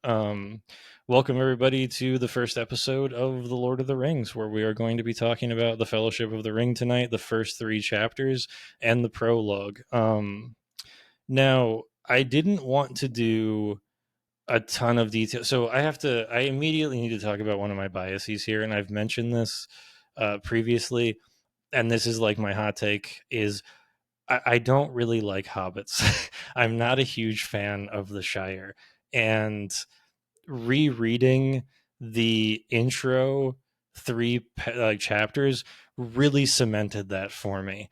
Welcome everybody to the first episode of The Lord of the Rings, where we are going to be talking about the Fellowship of the Ring tonight, the first three chapters, and the prologue. Now, I didn't want to do a ton of detail, so I immediately need to talk about one of my biases here, and I've mentioned this previously, and this is like my hot take is I don't really like hobbits. I'm not a huge fan of the Shire, and rereading the intro chapters really cemented that for me.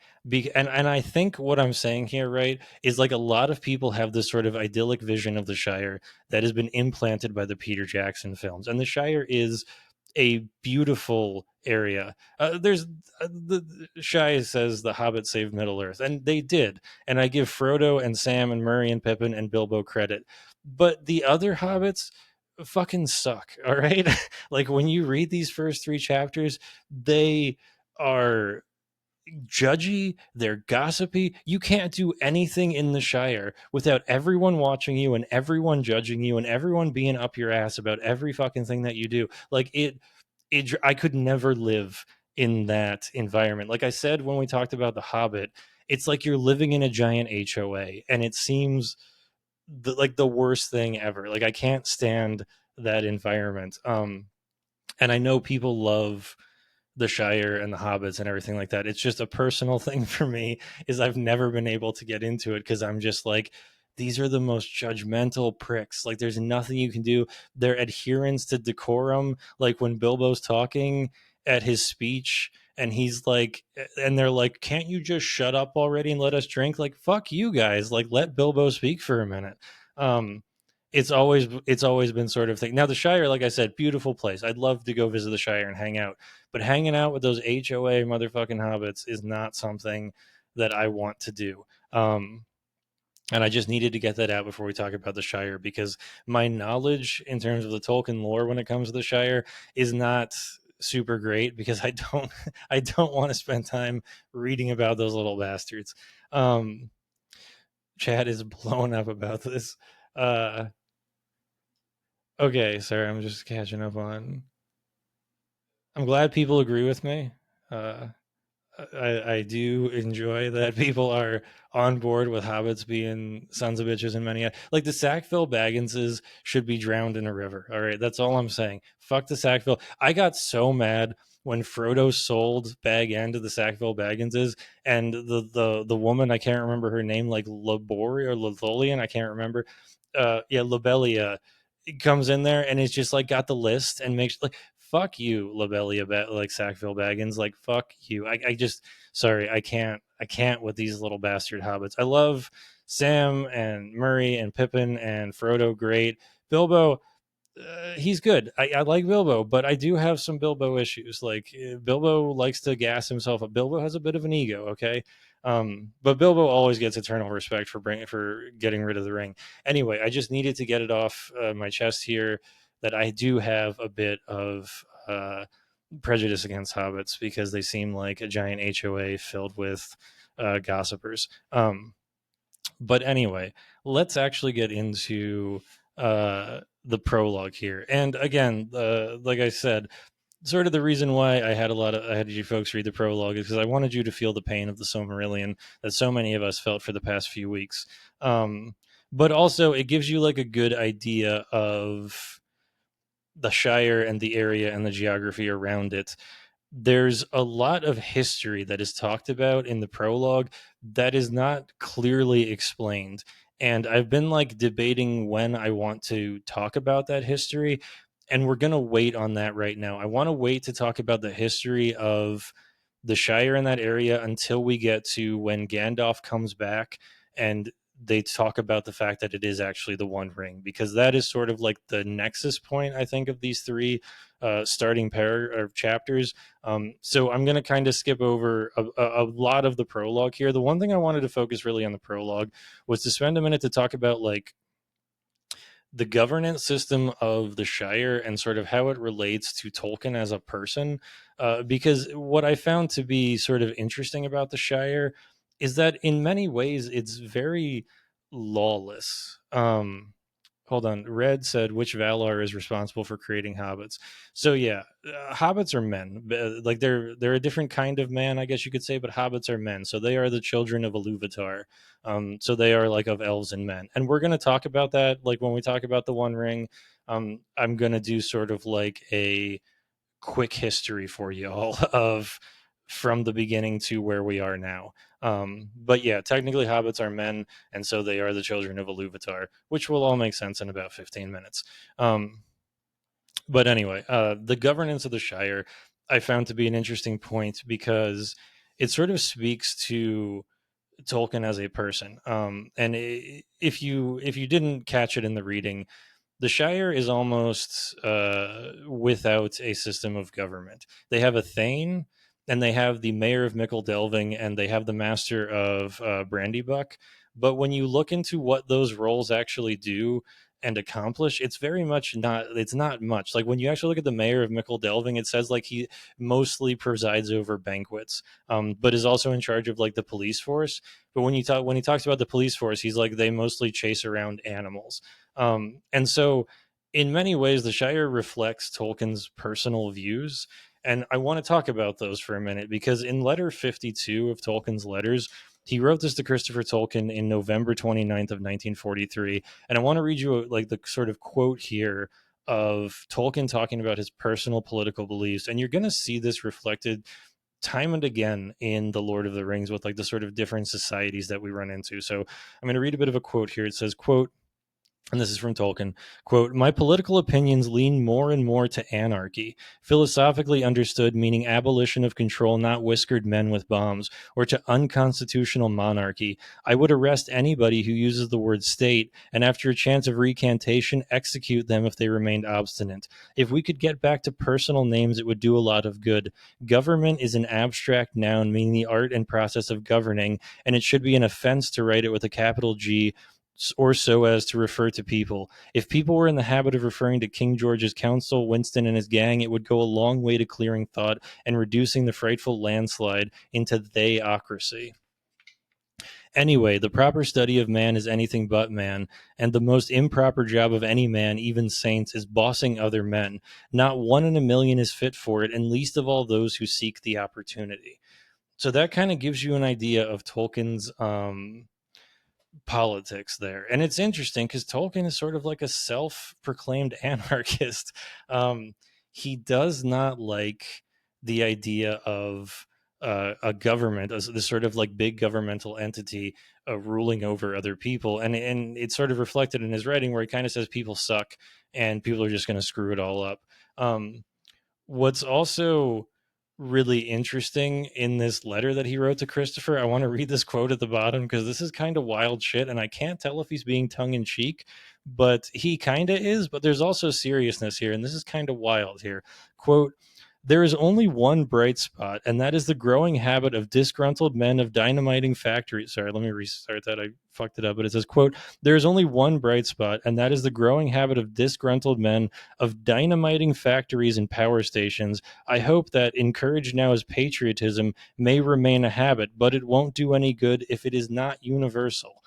And I think what I'm saying here, right, is like a lot of people have this sort of idyllic vision of the Shire that has been implanted by the Peter Jackson films, and the Shire is a beautiful area. There's the Shai says the Hobbit saved Middle Earth, and they did. And I give Frodo and Sam and Merry and Pippin and Bilbo credit, but the other hobbits fucking suck. All right, like when you read these first three chapters, they are judgy, they're gossipy. You can't do anything in the Shire without everyone watching you and everyone judging you and everyone being up your ass about every fucking thing that you do. Like I could never live in that environment. Like I said when we talked about The Hobbit, it's like you're living in a giant HOA, and it seems like the worst thing ever. Like I can't stand that environment. And I know people love the Shire and the Hobbits and everything like that. It's just a personal thing for me is I've never been able to get into it because I'm just like, these are the most judgmental pricks. Like there's nothing you can do. Their adherence to decorum, like when Bilbo's talking at his speech and he's like, and they're like, can't you just shut up already and let us drink? Like, fuck you guys. Like, let Bilbo speak for a minute. Um, it's always been sort of thing. Now the Shire, like I said, beautiful place. I'd love to go visit the Shire and hang out, but hanging out with those HOA motherfucking hobbits is not something that I want to do. And I just needed to get that out before we talk about the Shire because my knowledge in terms of the Tolkien lore when it comes to the Shire is not super great because I don't I don't want to spend time reading about those little bastards. Um, Chad is blown up about this. Uh, okay, sorry, I'm just catching up on. I'm glad people agree with me. Uh, I do enjoy that people are on board with hobbits being sons of bitches and many like the Sackville Bagginses should be drowned in a river. All right, that's all I'm saying. Fuck the Sackville. I got so mad when Frodo sold Bag End to the Sackville Bagginses, and the woman, I can't remember her name, like Labori or Litholian, I can't remember. Yeah, Lobelia comes in there and it's just like got the list and makes like fuck you, Lobelia, like Sackville Baggins, like fuck you. I just sorry, I can't with these little bastard hobbits. I love Sam and Murray and Pippin and Frodo, great. Bilbo, he's good. I like Bilbo, but I do have some Bilbo issues. Like Bilbo likes to gas himself up. Bilbo has a bit of an ego, okay? But Bilbo always gets eternal respect for getting rid of the ring. Anyway, I just needed to get it off my chest here that I do have a bit of prejudice against hobbits because they seem like a giant HOA filled with gossipers. But anyway, let's actually get into the prologue here. And again, like I said, sort of the reason why I had you folks read the prologue is because I wanted you to feel the pain of the Silmarillion that so many of us felt for the past few weeks. But also, it gives you like a good idea of the Shire and the area and the geography around it. There's a lot of history that is talked about in the prologue that is not clearly explained. And I've been like debating when I want to talk about that history. And we're going to wait on that right now. I want to wait to talk about the history of the Shire in that area until we get to when Gandalf comes back and they talk about the fact that it is actually the One Ring, because that is sort of like the nexus point, I think, of these three starting pair or chapters. So I'm going to kind of skip over a lot of the prologue here. The one thing I wanted to focus really on the prologue was to spend a minute to talk about like the governance system of the Shire and sort of how it relates to Tolkien as a person. Because what I found to be sort of interesting about the Shire is that in many ways it's very lawless. hold on. Red said which Valar is responsible for creating hobbits. So yeah, hobbits are men. Like they're a different kind of man, I guess you could say. But hobbits are men, so they are the children of Iluvatar. So they are like of elves and men, and we're gonna talk about that. Like when we talk about the One Ring, I'm gonna do sort of like a quick history for you all of from the beginning to where we are now. But yeah, technically hobbits are men, and so they are the children of Iluvatar, which will all make sense in about 15 minutes. But anyway, the governance of the Shire I found to be an interesting point because it sort of speaks to Tolkien as a person. And if you didn't catch it in the reading, the Shire is almost without a system of government. They have a Thane, and they have the Mayor of Mickle Delving, and they have the Master of Brandybuck. But when you look into what those roles actually do and accomplish, it's very much not. It's not much. Like when you actually look at the Mayor of Mickle Delving, it says like he mostly presides over banquets, but is also in charge of like the police force. But when he talks about the police force, he's like they mostly chase around animals. And so, in many ways, the Shire reflects Tolkien's personal views. And I want to talk about those for a minute because in letter 52 of Tolkien's letters, he wrote this to Christopher Tolkien in November 29th of 1943. And I want to read you like the sort of quote here of Tolkien talking about his personal political beliefs. And you're going to see this reflected time and again in the Lord of the Rings with like the sort of different societies that we run into. So I'm going to read a bit of a quote here. It says, quote, and this is from Tolkien, quote, my political opinions lean more and more to anarchy, philosophically understood meaning abolition of control, not whiskered men with bombs, or to unconstitutional monarchy. I would arrest anybody who uses the word state, and after a chance of recantation, execute them if they remained obstinate. If we could get back to personal names, it would do a lot of good. Government is an abstract noun meaning the art and process of governing, and it should be an offense to write it with a capital G or so as to refer to people. If people were in the habit of referring to King George's council, Winston and his gang, it would go a long way to clearing thought and reducing the frightful landslide into theocracy. Anyway, the proper study of man is anything but man, and the most improper job of any man, even saints, is bossing other men. Not one in a million is fit for it, and least of all those who seek the opportunity. So that kind of gives you an idea of Tolkien's politics there. And it's interesting because Tolkien is sort of like a self-proclaimed anarchist. Um, he does not like the idea of a government, as this sort of like big governmental entity ruling over other people, and it's sort of reflected in his writing where he kind of says people suck and people are just going to screw it all up. What's also really interesting in this letter that he wrote to Christopher, I want to read this quote at the bottom because this is kind of wild shit, and I can't tell if he's being tongue in cheek, but he kind of is. But there's also seriousness here, and this is kind of wild here. Quote, there is only one bright spot, and that is the growing habit of disgruntled men of dynamiting factories. Sorry, let me restart that. I fucked it up, but it says, quote, there is only one bright spot, and that is the growing habit of disgruntled men of dynamiting factories and power stations. I hope that, encouraged now as patriotism, may remain a habit, but it won't do any good if it is not universal.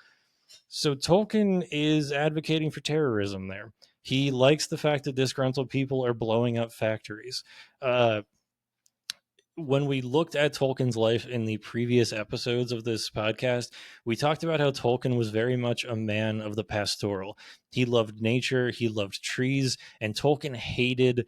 So Tolkien is advocating for terrorism there. He likes the fact that disgruntled people are blowing up factories. Uh, when we looked at Tolkien's life in the previous episodes of this podcast, we talked about how Tolkien was very much a man of the pastoral. He loved nature, he loved trees, and Tolkien hated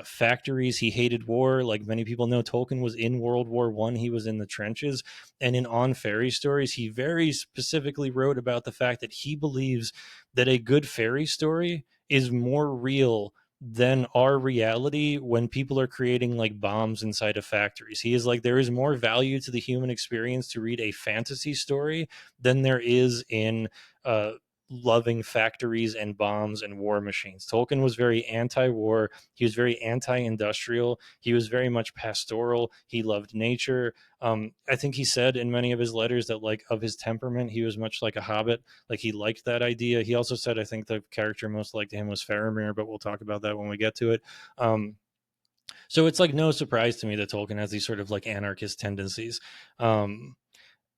factories. He hated war. Like many people know, Tolkien was in World War One. He was in the trenches, and in On Fairy Stories, he very specifically wrote about the fact that he believes that a good fairy story is more real than our reality when people are creating like bombs inside of factories. He is like, there is more value to the human experience to read a fantasy story than there is in loving factories and bombs and war machines. Tolkien was very anti-war. He was very anti-industrial. He was very much pastoral. He loved nature. I think he said in many of his letters that like of his temperament, he was much like a hobbit. Like he liked that idea. He also said, I think the character most liked to him was Faramir, but we'll talk about that when we get to it. So it's like no surprise to me that Tolkien has these sort of like anarchist tendencies. Um,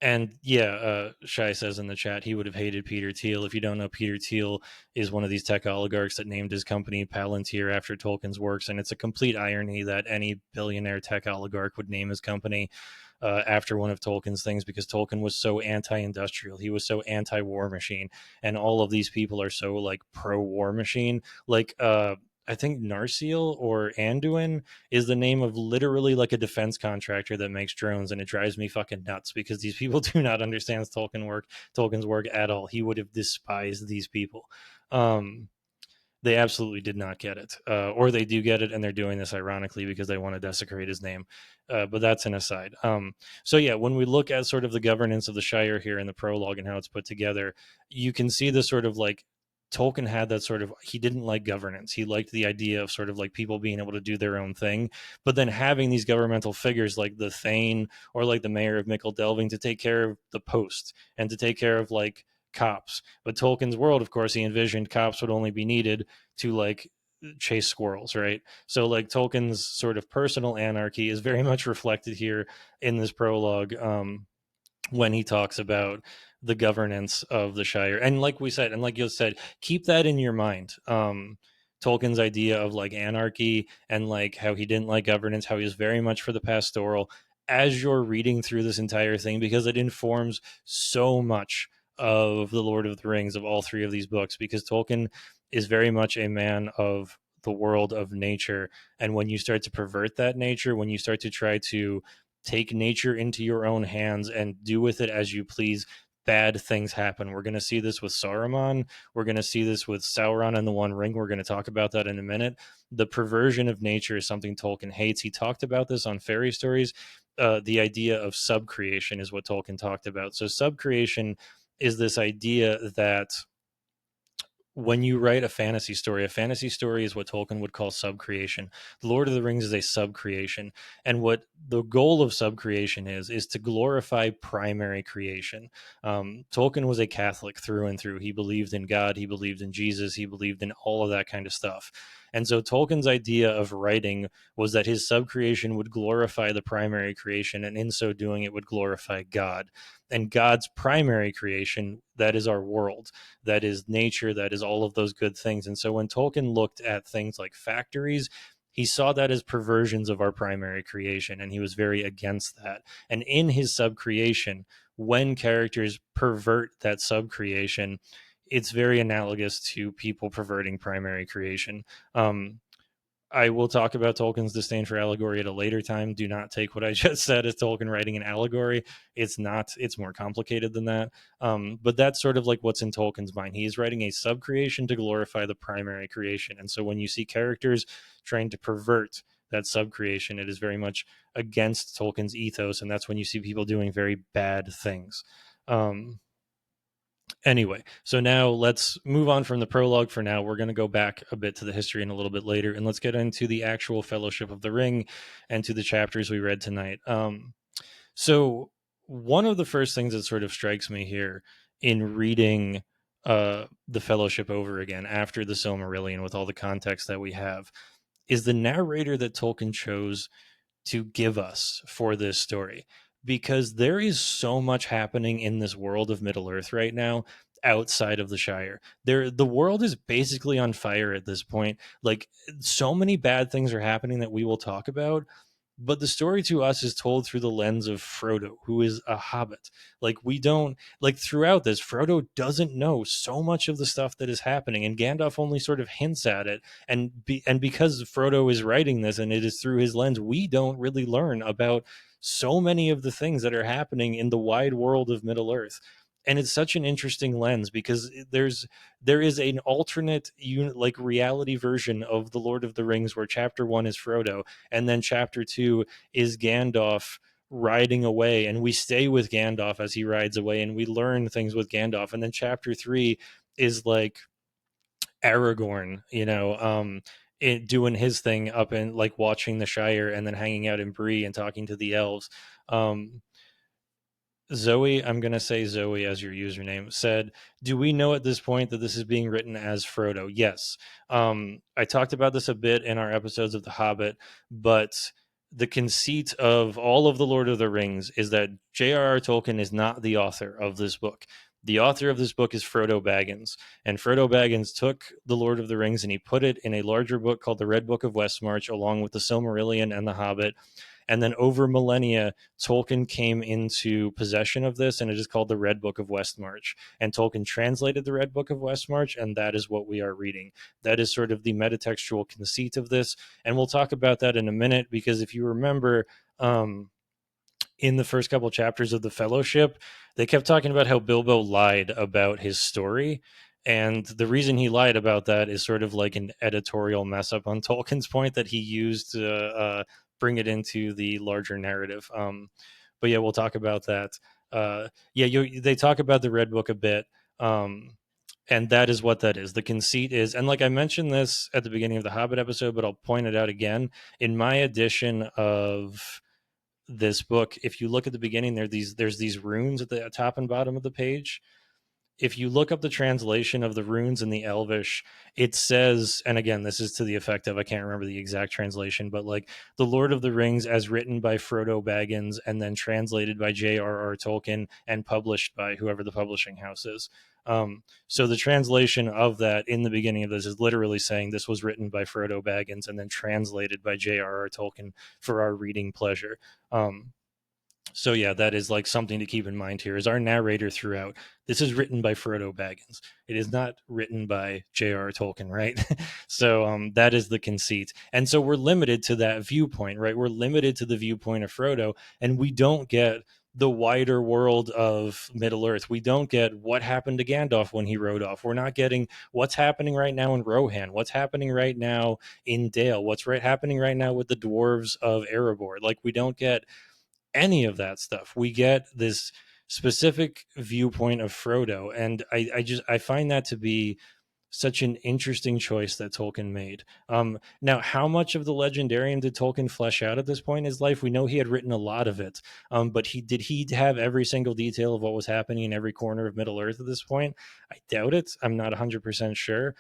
And Shai says in the chat he would have hated Peter Thiel. If you don't know, Peter Thiel is one of these tech oligarchs that named his company Palantir after Tolkien's works, and it's a complete irony that any billionaire tech oligarch would name his company after one of Tolkien's things, because Tolkien was so anti-industrial, he was so anti-war machine, and all of these people are so like pro-war machine. Like I think Narsil or Anduin is the name of literally like a defense contractor that makes drones, and it drives me fucking nuts because these people do not understand Tolkien's work at all. He would have despised these people. They absolutely did not get it, or they do get it, and they're doing this ironically because they want to desecrate his name. But that's an aside. So yeah, when we look at sort of the governance of the Shire here in the prologue and how it's put together, you can see the sort of like Tolkien had that sort of, he didn't like governance. He liked the idea of sort of like people being able to do their own thing, but then having these governmental figures like the Thane or like the mayor of Mickle Delving to take care of the post and to take care of like cops. But Tolkien's world, of course, he envisioned cops would only be needed to like chase squirrels, right? So like Tolkien's sort of personal anarchy is very much reflected here in this prologue, when he talks about the governance of the Shire. And like we said, and like you said, keep that in your mind. Tolkien's idea of like anarchy and like how he didn't like governance, how he was very much for the pastoral as you're reading through this entire thing, because it informs so much of the Lord of the Rings, of all three of these books, because Tolkien is very much a man of the world of nature. And when you start to pervert that nature, when you start to try to take nature into your own hands and do with it as you please, bad things happen. We're going to see this with Saruman. We're going to see this with Sauron and the One Ring. We're going to talk about that in a minute. The perversion of nature is something Tolkien hates. He talked about this on Fairy Stories. The idea of subcreation is what Tolkien talked about. So subcreation is this idea that when you write a fantasy story is what Tolkien would call subcreation. The Lord of the Rings is a subcreation. And what the goal of subcreation is to glorify primary creation. Tolkien was a Catholic through and through. He believed in God, he believed in Jesus, he believed in all of that kind of stuff. And so Tolkien's idea of writing was that his subcreation would glorify the primary creation, and in so doing, it would glorify God. And God's primary creation, that is our world, that is nature, that is all of those good things. And so when Tolkien looked at things like factories, he saw that as perversions of our primary creation, and he was very against that. And in his subcreation, when characters pervert that subcreation, it's very analogous to people perverting primary creation. Um, I will talk about Tolkien's disdain for allegory at a later time. Do not take what I just said as Tolkien writing an allegory. It's not, it's more complicated than that. But that's sort of like what's in Tolkien's mind. He's writing a subcreation to glorify the primary creation. And so when you see characters trying to pervert that subcreation, it is very much against Tolkien's ethos. And that's when you see people doing very bad things. Anyway, so now let's move on from the prologue for now. We're going to go back a bit to the history in a little bit later, and let's get into the actual Fellowship of the Ring and to the chapters we read tonight. So one of the first things that sort of strikes me here in reading the Fellowship over again after the Silmarillion, with all the context that we have, is the narrator that Tolkien chose to give us for this story, because there is so much happening in this world of Middle Earth right now outside of the Shire. The world is basically on fire at this point. Like, so many bad things are happening that we will talk about, but the story to us is told through the lens of Frodo, who is a hobbit. Like, we don't, like, throughout this, Frodo doesn't know so much of the stuff that is happening, and Gandalf only sort of hints at it. And because Frodo is writing this and it is through his lens, we don't really learn about so many of the things that are happening in the wide world of Middle Earth. And it's such an interesting lens because there is an alternate like reality version of the Lord of the Rings, where chapter 1 is Frodo, and then chapter 2 is Gandalf riding away, and we stay with Gandalf as he rides away, and we learn things with Gandalf. And then chapter 3 is like Aragorn, doing his thing up in like watching the Shire and then hanging out in Bree and talking to the elves. Zoe, I'm going to say Zoe as your username, said, "Do we know at this point that this is being written as Frodo?" Yes. I talked about this a bit in our episodes of The Hobbit, but the conceit of all of the Lord of the Rings is that J.R.R. Tolkien is not the author of this book. The author of this book is Frodo Baggins, and Frodo Baggins took the Lord of the Rings and he put it in a larger book called the Red Book of Westmarch, along with the Silmarillion and the Hobbit. And then over millennia, Tolkien came into possession of this, and it is called the Red Book of Westmarch. And Tolkien translated the Red Book of Westmarch, and that is what we are reading. That is sort of the metatextual conceit of this. And we'll talk about that in a minute, because if you remember, in the first couple chapters of the Fellowship, they kept talking about how Bilbo lied about his story. And the reason he lied about that is sort of like an editorial mess up on Tolkien's point that he used to bring it into the larger narrative. But yeah, we'll talk about that. They talk about the Red Book a bit. And that is what that is. The conceit is, and like I mentioned this at the beginning of the Hobbit episode, but I'll point it out again. In my edition of this book, if you look at the beginning, there's these runes at the top and bottom of the page. If you look up the translation of the runes in the Elvish, it says, and again, this is to the effect of, I can't remember the exact translation, but like the Lord of the Rings as written by Frodo Baggins and then translated by J.R.R. Tolkien and published by whoever the publishing house is. So the translation of that in the beginning of this is literally saying this was written by Frodo Baggins and then translated by J.R.R. Tolkien for our reading pleasure. So yeah, that is like something to keep in mind here. Is our narrator throughout, this is written by Frodo Baggins. It is not written by J.R.R. Tolkien, right? So that is the conceit. And so we're limited to that viewpoint, right? We're limited to the viewpoint of Frodo, and we don't get the wider world of Middle Earth. We don't get what happened to Gandalf when he rode off. We're not getting what's happening right now in Rohan, what's happening right now in Dale, what's happening right now with the dwarves of Erebor. Like, we don't get any of that stuff. We get this specific viewpoint of Frodo, and I find that to be such an interesting choice that Tolkien made. Now, how much of the Legendarium did Tolkien flesh out at this point in his life? We know he had written a lot of it, but he have every single detail of what was happening in every corner of Middle Earth at this point? I doubt it. I'm not 100% sure.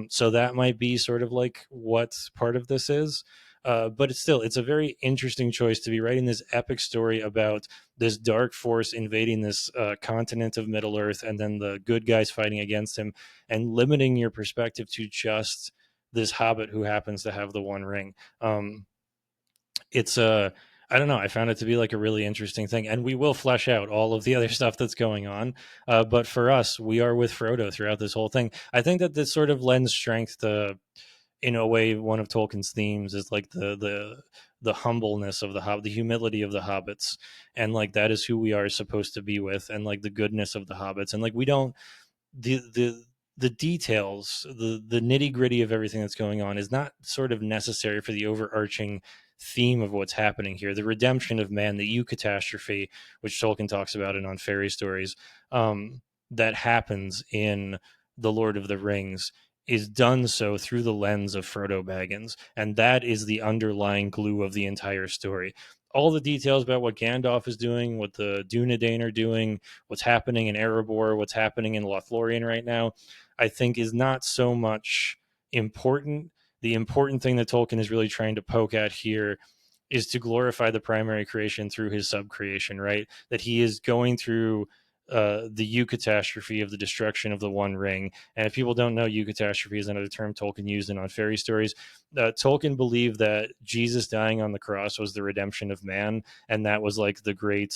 So that might be sort of like what part of this is. But it's a very interesting choice to be writing this epic story about this dark force invading this continent of Middle Earth, and then the good guys fighting against him, and limiting your perspective to just this hobbit who happens to have the one ring. It's I don't know. I found it to be like a really interesting thing, and we will flesh out all of the other stuff that's going on. But for us, we are with Frodo throughout this whole thing. I think that this sort of lends strength to, in a way, one of Tolkien's themes is like the humbleness of the humility of the hobbits, and like that is who we are supposed to be with, and like the goodness of the hobbits, and like we don't the details, the nitty gritty of everything that's going on is not sort of necessary for the overarching theme of what's happening here. The redemption of man, the eucatastrophe, which Tolkien talks about it on fairy stories, that happens in the Lord of the Rings, is done so through the lens of Frodo Baggins, and that is the underlying glue of the entire story. All the details about what Gandalf is doing, what the Dunedain are doing, what's happening in Erebor, what's happening in Lothlorien right now, I think is not so much important. The important thing that Tolkien is really trying to poke at here is to glorify the primary creation through his subcreation, right? That he is going through the eucatastrophe of the destruction of the One Ring. And if people don't know, eucatastrophe is another term Tolkien used in On Fairy Stories. Tolkien believed that Jesus dying on the cross was the redemption of man, and that was like the great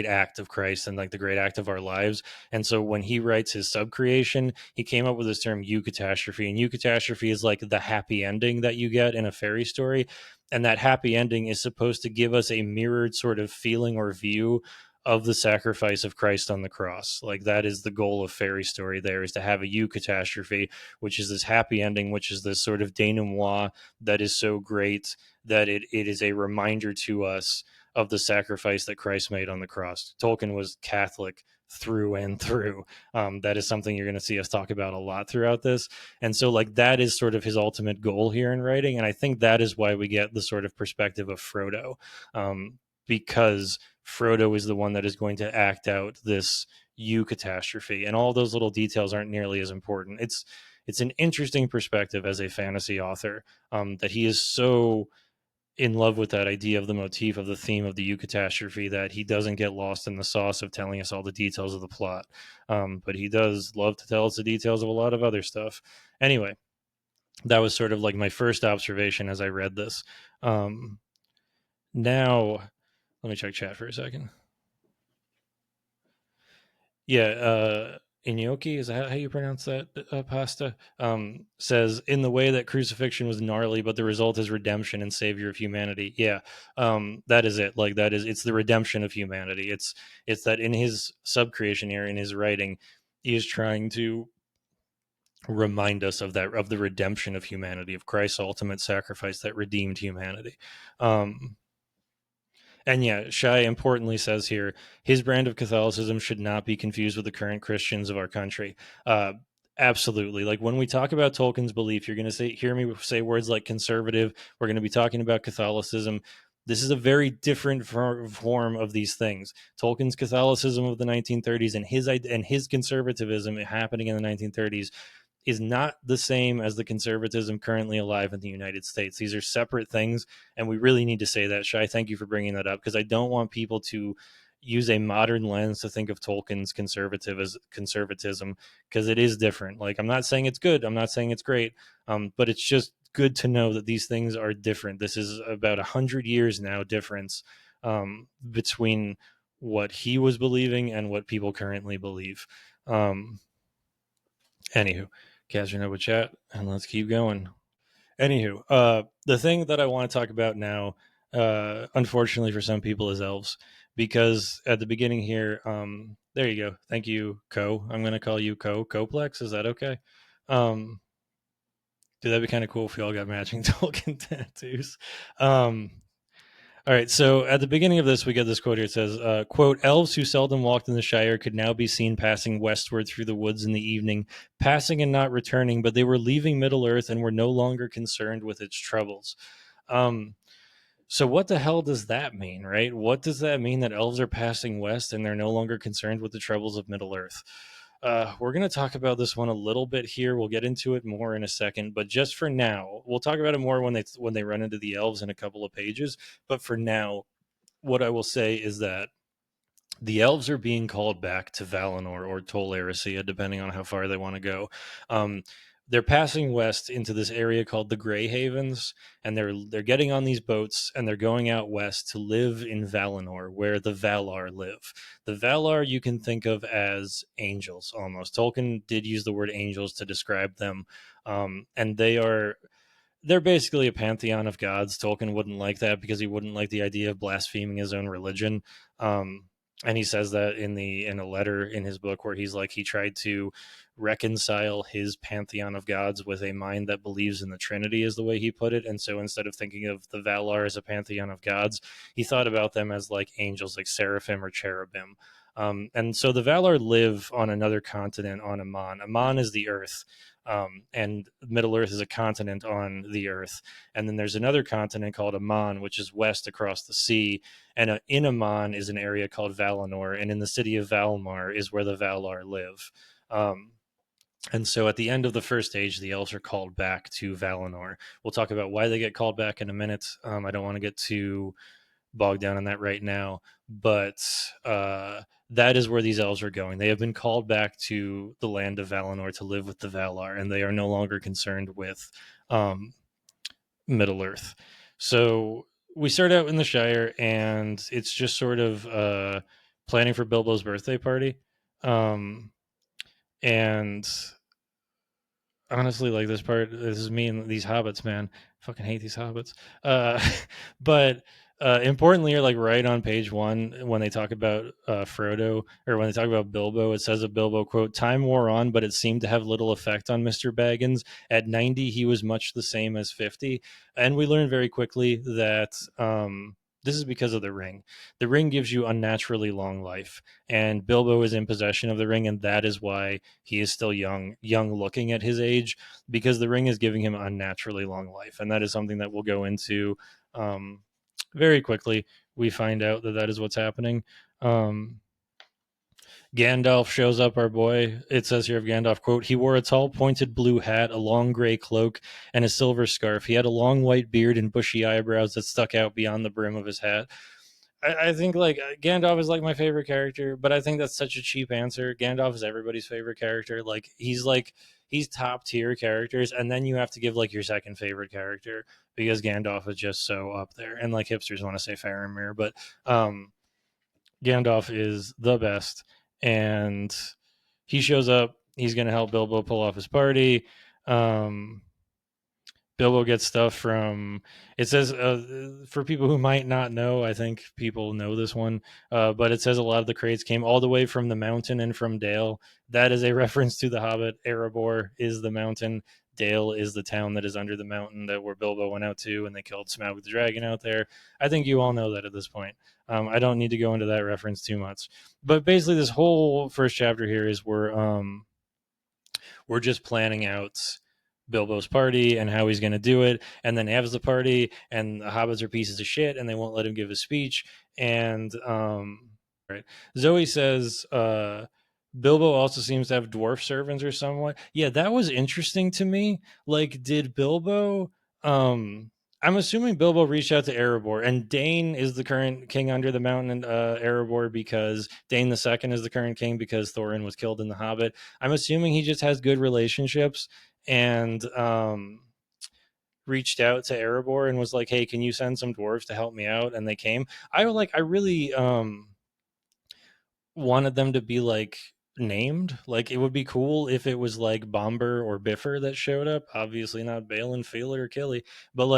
act of Christ and like the great act of our lives. And so when he writes his subcreation, he came up with this term eucatastrophe. And eucatastrophe is like the happy ending that you get in a fairy story. And that happy ending is supposed to give us a mirrored sort of feeling or view of the sacrifice of Christ on the cross. Like that is the goal of fairy story there, is to have a eucatastrophe, which is this happy ending, which is this sort of denouement that is so great that it is a reminder to us of the sacrifice that Christ made on the cross. Tolkien was Catholic through and through. That is something you're going to see us talk about a lot throughout this. And so like that is sort of his ultimate goal here in writing. And I think that is why we get the sort of perspective of Frodo, because Frodo is the one that is going to act out this eucatastrophe, and all those little details aren't nearly as important. It's an interesting perspective as a fantasy author, that he is so in love with that idea of the motif of the theme of the eucatastrophe, that he doesn't get lost in the sauce of telling us all the details of the plot. But he does love to tell us the details of a lot of other stuff. Anyway, that was sort of like my first observation as I read this. Now, let me check chat for a second. Yeah, Inoki, is that how you pronounce that pasta? Says, in the way that crucifixion was gnarly, but the result is redemption and savior of humanity. Yeah, that is it. Like that is, it's the redemption of humanity. It's that in his subcreation here, in his writing, he is trying to remind us of that, of the redemption of humanity, of Christ's ultimate sacrifice that redeemed humanity. And yeah, Shai importantly says here, his brand of Catholicism should not be confused with the current Christians of our country. Uh, Absolutely. Like when we talk about Tolkien's belief, you're going to hear me say words like conservative. We're going to be talking about Catholicism. This is a very different form of these things. Tolkien's Catholicism of the 1930s and his conservatism happening in the 1930s is not the same as the conservatism currently alive in the United States. These are separate things, and we really need to say that. Shai, thank you for bringing that up, because I don't want people to use a modern lens to think of Tolkien's conservatism, because it is different. Like, I'm not saying it's good, I'm not saying it's great, but it's just good to know that these things are different. This is about 100 years now difference between what he was believing and what people currently believe. Anywho, catching up with chat, and let's keep going. Anywho, the thing that I want to talk about now, unfortunately for some people, is elves. Because at the beginning here, there you go. Thank you, Co. I'm going to call you Coplex. Is that okay? Dude, that'd be kind of cool if we all got matching Tolkien tattoos. All right, so at the beginning of this, we get this quote here. It says, quote, elves who seldom walked in the Shire could now be seen passing westward through the woods in the evening, passing and not returning, but they were leaving Middle-earth and were no longer concerned with its troubles. So what the hell does that mean, right? What does that mean that elves are passing west and they're no longer concerned with the troubles of Middle-earth? We're going to talk about this one a little bit here. We'll get into it more in a second, but just for now, we'll talk about it more when they run into the elves in a couple of pages. But for now, what I will say is that the elves are being called back to Valinor or Tol Eressëa, depending on how far they want to go. They're passing west into this area called the Grey Havens, and they're getting on these boats and they're going out west to live in Valinor, where the Valar live. The Valar you can think of as angels almost. Tolkien did use the word angels to describe them, and they're basically a pantheon of gods. Tolkien wouldn't like that because he wouldn't like the idea of blaspheming his own religion. And he says that in a letter in his book where he's like, he tried to reconcile his pantheon of gods with a mind that believes in the Trinity, is the way he put it. And so instead of thinking of the Valar as a pantheon of gods, he thought about them as like angels, like seraphim or cherubim. And so the Valar live on another continent, on Aman. Aman is the earth. And Middle Earth is a continent on the Earth. And then there's another continent called Aman, which is west across the sea. And in Aman is an area called Valinor. And in the city of Valmar is where the Valar live. And so at the end of the first age, the elves are called back to Valinor. We'll talk about why they get called back in a minute. I don't want to get too bogged down on that right now, but that is where these elves are going. They have been called back to the land of Valinor to live with the Valar, and they are no longer concerned with Middle Earth. So we start out in the Shire, and it's just sort of planning for Bilbo's birthday party. And honestly, like this is me and these hobbits, man. I fucking hate these hobbits. But importantly, you're like right on page one when they talk about Frodo, or when they talk about Bilbo, it says of Bilbo, quote, time wore on, but it seemed to have little effect on Mr. Baggins. At 90, he was much the same as 50. And we learned very quickly that this is because of the ring. The ring gives you unnaturally long life, and Bilbo is in possession of the ring, and that is why he is still young looking at his age, because the ring is giving him unnaturally long life. And that is something that we'll go into very quickly. We find out that is what's happening. Gandalf shows up, our boy. It says here of Gandalf, quote, he wore a tall pointed blue hat, a long gray cloak, and a silver scarf. He had a long white beard and bushy eyebrows that stuck out beyond the brim of his hat. I think like Gandalf is like my favorite character, but I think that's such a cheap answer. Gandalf is everybody's favorite character. Like he's top tier characters, and then you have to give like your second favorite character because Gandalf is just so up there. And like hipsters want to say Faramir, but um Gandalf is the best, and he shows up. He's going to help Bilbo pull off his party. Um, Bilbo gets stuff from. It says for people who might not know, I think people know this one, but it says a lot of the crates came all the way from the mountain and from Dale. That is a reference to the Hobbit. Erebor is the mountain. Dale is the town that is under the mountain that where Bilbo went out to, and they killed Smaug the dragon out there. I think you all know that at this point. I don't need to go into that reference too much, but basically, this whole first chapter here is we're just planning out Bilbo's party and how he's going to do it. And then he has the party, and the hobbits are pieces of shit, and they won't let him give his speech. And right, Zoe says Bilbo also seems to have dwarf servants or somewhat. Yeah, that was interesting to me. Like, did Bilbo? I'm assuming Bilbo reached out to Erebor, and Dane is the current king under the mountain in Erebor because Dane the Second is the current king because Thorin was killed in The Hobbit. I'm assuming he just has good relationships and reached out to Erebor and was like, "Hey, can you send some dwarves to help me out?" And they came. I really wanted them to be like named. Like it would be cool if it was like Bomber or Biffer that showed up. Obviously not Balin, Feel or Killy, but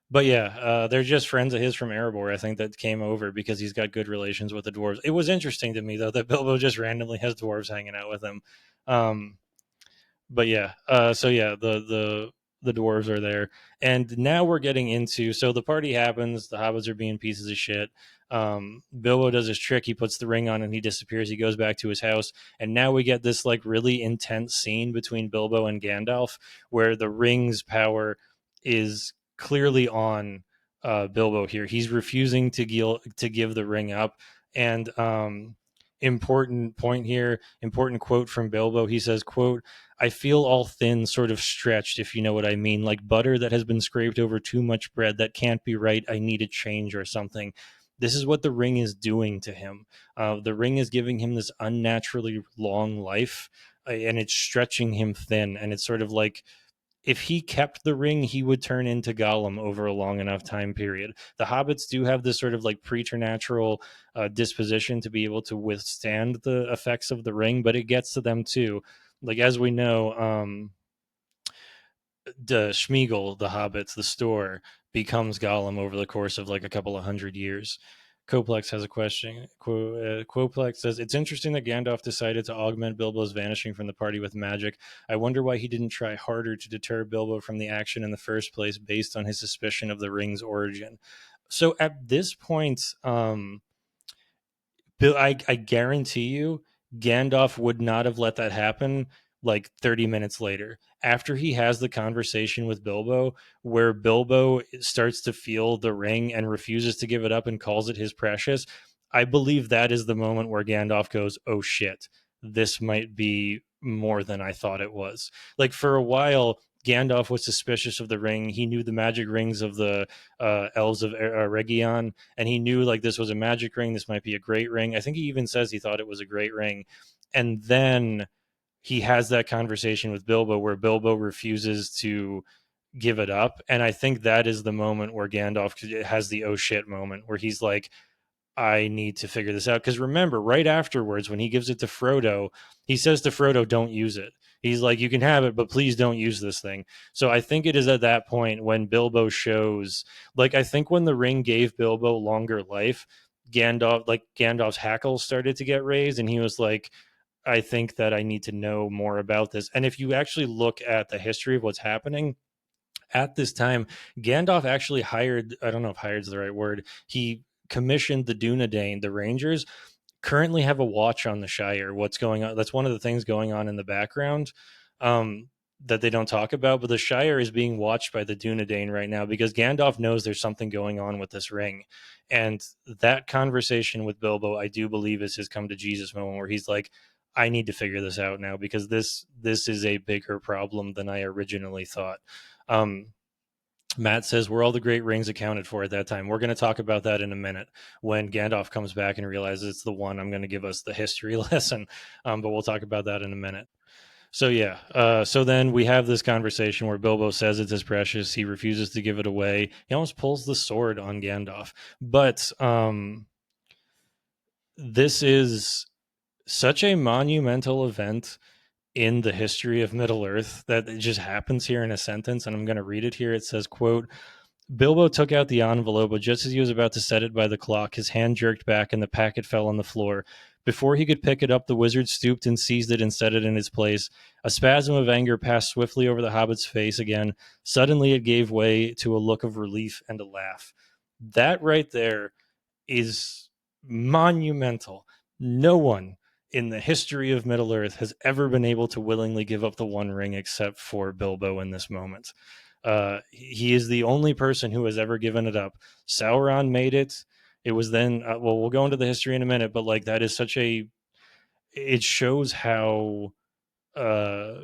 but yeah, they're just friends of his from Erebor, I think, that came over because he's got good relations with the dwarves. It was interesting to me though that Bilbo just randomly has dwarves hanging out with him. Um, but yeah, so yeah, the dwarves are there, and now we're getting into so the party happens. The hobbits are being pieces of shit. Bilbo does his trick. He puts the ring on and he disappears. He goes back to his house, and now we get this like really intense scene between Bilbo and Gandalf, where the ring's power is clearly on Bilbo here. He's refusing to give the ring up, and important point here, important quote from Bilbo. He says, "quote I feel all thin, sort of stretched, if you know what I mean, like butter that has been scraped over too much bread. That can't be right. I need a change or something." This is what the ring is doing to him. The ring is giving him this unnaturally long life, and it's stretching him thin. And it's sort of like if he kept the ring, he would turn into Gollum over a long enough time period. The hobbits do have this sort of like preternatural disposition to be able to withstand the effects of the ring, but it gets to them too. Like as we know, the Schmiegel, the hobbits, the store becomes Gollum over the course of like a couple of hundred years. Coplex has a question. Quoplex says, it's interesting that Gandalf decided to augment Bilbo's vanishing from the party with magic. I wonder why he didn't try harder to deter Bilbo from the action in the first place based on his suspicion of the ring's origin. So at this point, Bill, I guarantee you, Gandalf would not have let that happen like 30 minutes later. After he has the conversation with Bilbo, where Bilbo starts to feel the ring and refuses to give it up and calls it his precious, I believe that is the moment where Gandalf goes, oh shit, this might be more than I thought it was. Like for a while, Gandalf was suspicious of the ring. He knew the magic rings of the elves of Region, and he knew like this was a magic ring. This might be a great ring. I think he even says he thought it was a great ring. And then he has that conversation with Bilbo where Bilbo refuses to give it up. And I think that is the moment where Gandalf has the oh shit moment where he's like, I need to figure this out. Because remember, right afterwards, when he gives it to Frodo, he says to Frodo, don't use it. He's like, you can have it, but please don't use this thing. So I think it is at that point when Bilbo shows, like, I think when the ring gave Bilbo longer life, Gandalf's hackles started to get raised, and he was like, I think that I need to know more about this. And if you actually look at the history of what's happening, at this time, Gandalf actually hired, I don't know if hired's the right word, he commissioned the Dunedain, the Rangers, currently have a watch on the Shire. What's going on? That's one of the things going on in the background. that they don't talk about, but the Shire is being watched by the Dunedain right now because Gandalf knows there's something going on with this ring. And that conversation with Bilbo, I do believe, is his come to Jesus moment where he's like, I need to figure this out now because this is a bigger problem than I originally thought. Um, Matt says, were all the great rings accounted for at that time? We're going to talk about that in a minute when Gandalf comes back and realizes it's the one. I'm going to give us the history lesson, but we'll talk about that in a minute. So yeah, so then we have this conversation where Bilbo says it's his precious. He refuses to give it away. He almost pulls the sword on Gandalf. But this is such a monumental event in the history of Middle Earth that it just happens here in a sentence, and I'm going to read it here. It says, quote, Bilbo took out the envelope, but just as he was about to set it by the clock, his hand jerked back and the packet fell on the floor. Before he could pick it up, the wizard stooped and seized it and set it in its place. A spasm of anger passed swiftly over the hobbit's face again. Suddenly it gave way to a look of relief and a laugh. That right there is monumental. No one in the history of Middle Earth has ever been able to willingly give up the One Ring except for Bilbo in this moment. He is the only person who has ever given it up. Sauron made it. It was then, well, we'll go into the history in a minute, but like that is such a, it shows how uh,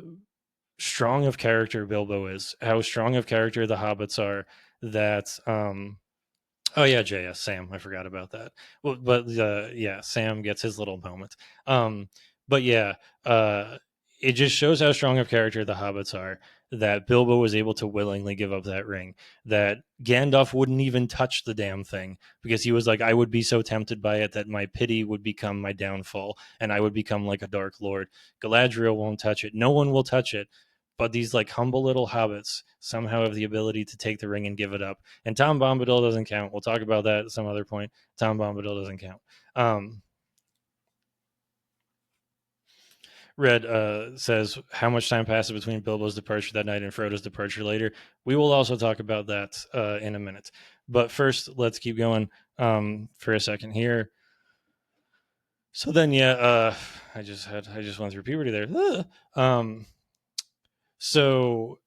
strong of character Bilbo is, how strong of character the hobbits are, that oh yeah, JS Sam. I forgot about that. Well, but yeah, Sam gets his little moment. Um, but yeah, it just shows how strong of character the hobbits are. That Bilbo was able to willingly give up that ring. That Gandalf wouldn't even touch the damn thing because he was like, I would be so tempted by it that my pity would become my downfall, and I would become like a Dark Lord. Galadriel won't touch it. No one will touch it. But these like humble little hobbits somehow have the ability to take the ring and give it up, and Tom Bombadil doesn't count. We'll talk about that at some other point. Tom Bombadil doesn't count. Red says, how much time passes between Bilbo's departure that night and Frodo's departure later? We will also talk about that in a minute. But first, let's keep going for a second here. So then, yeah, I just went through puberty there. So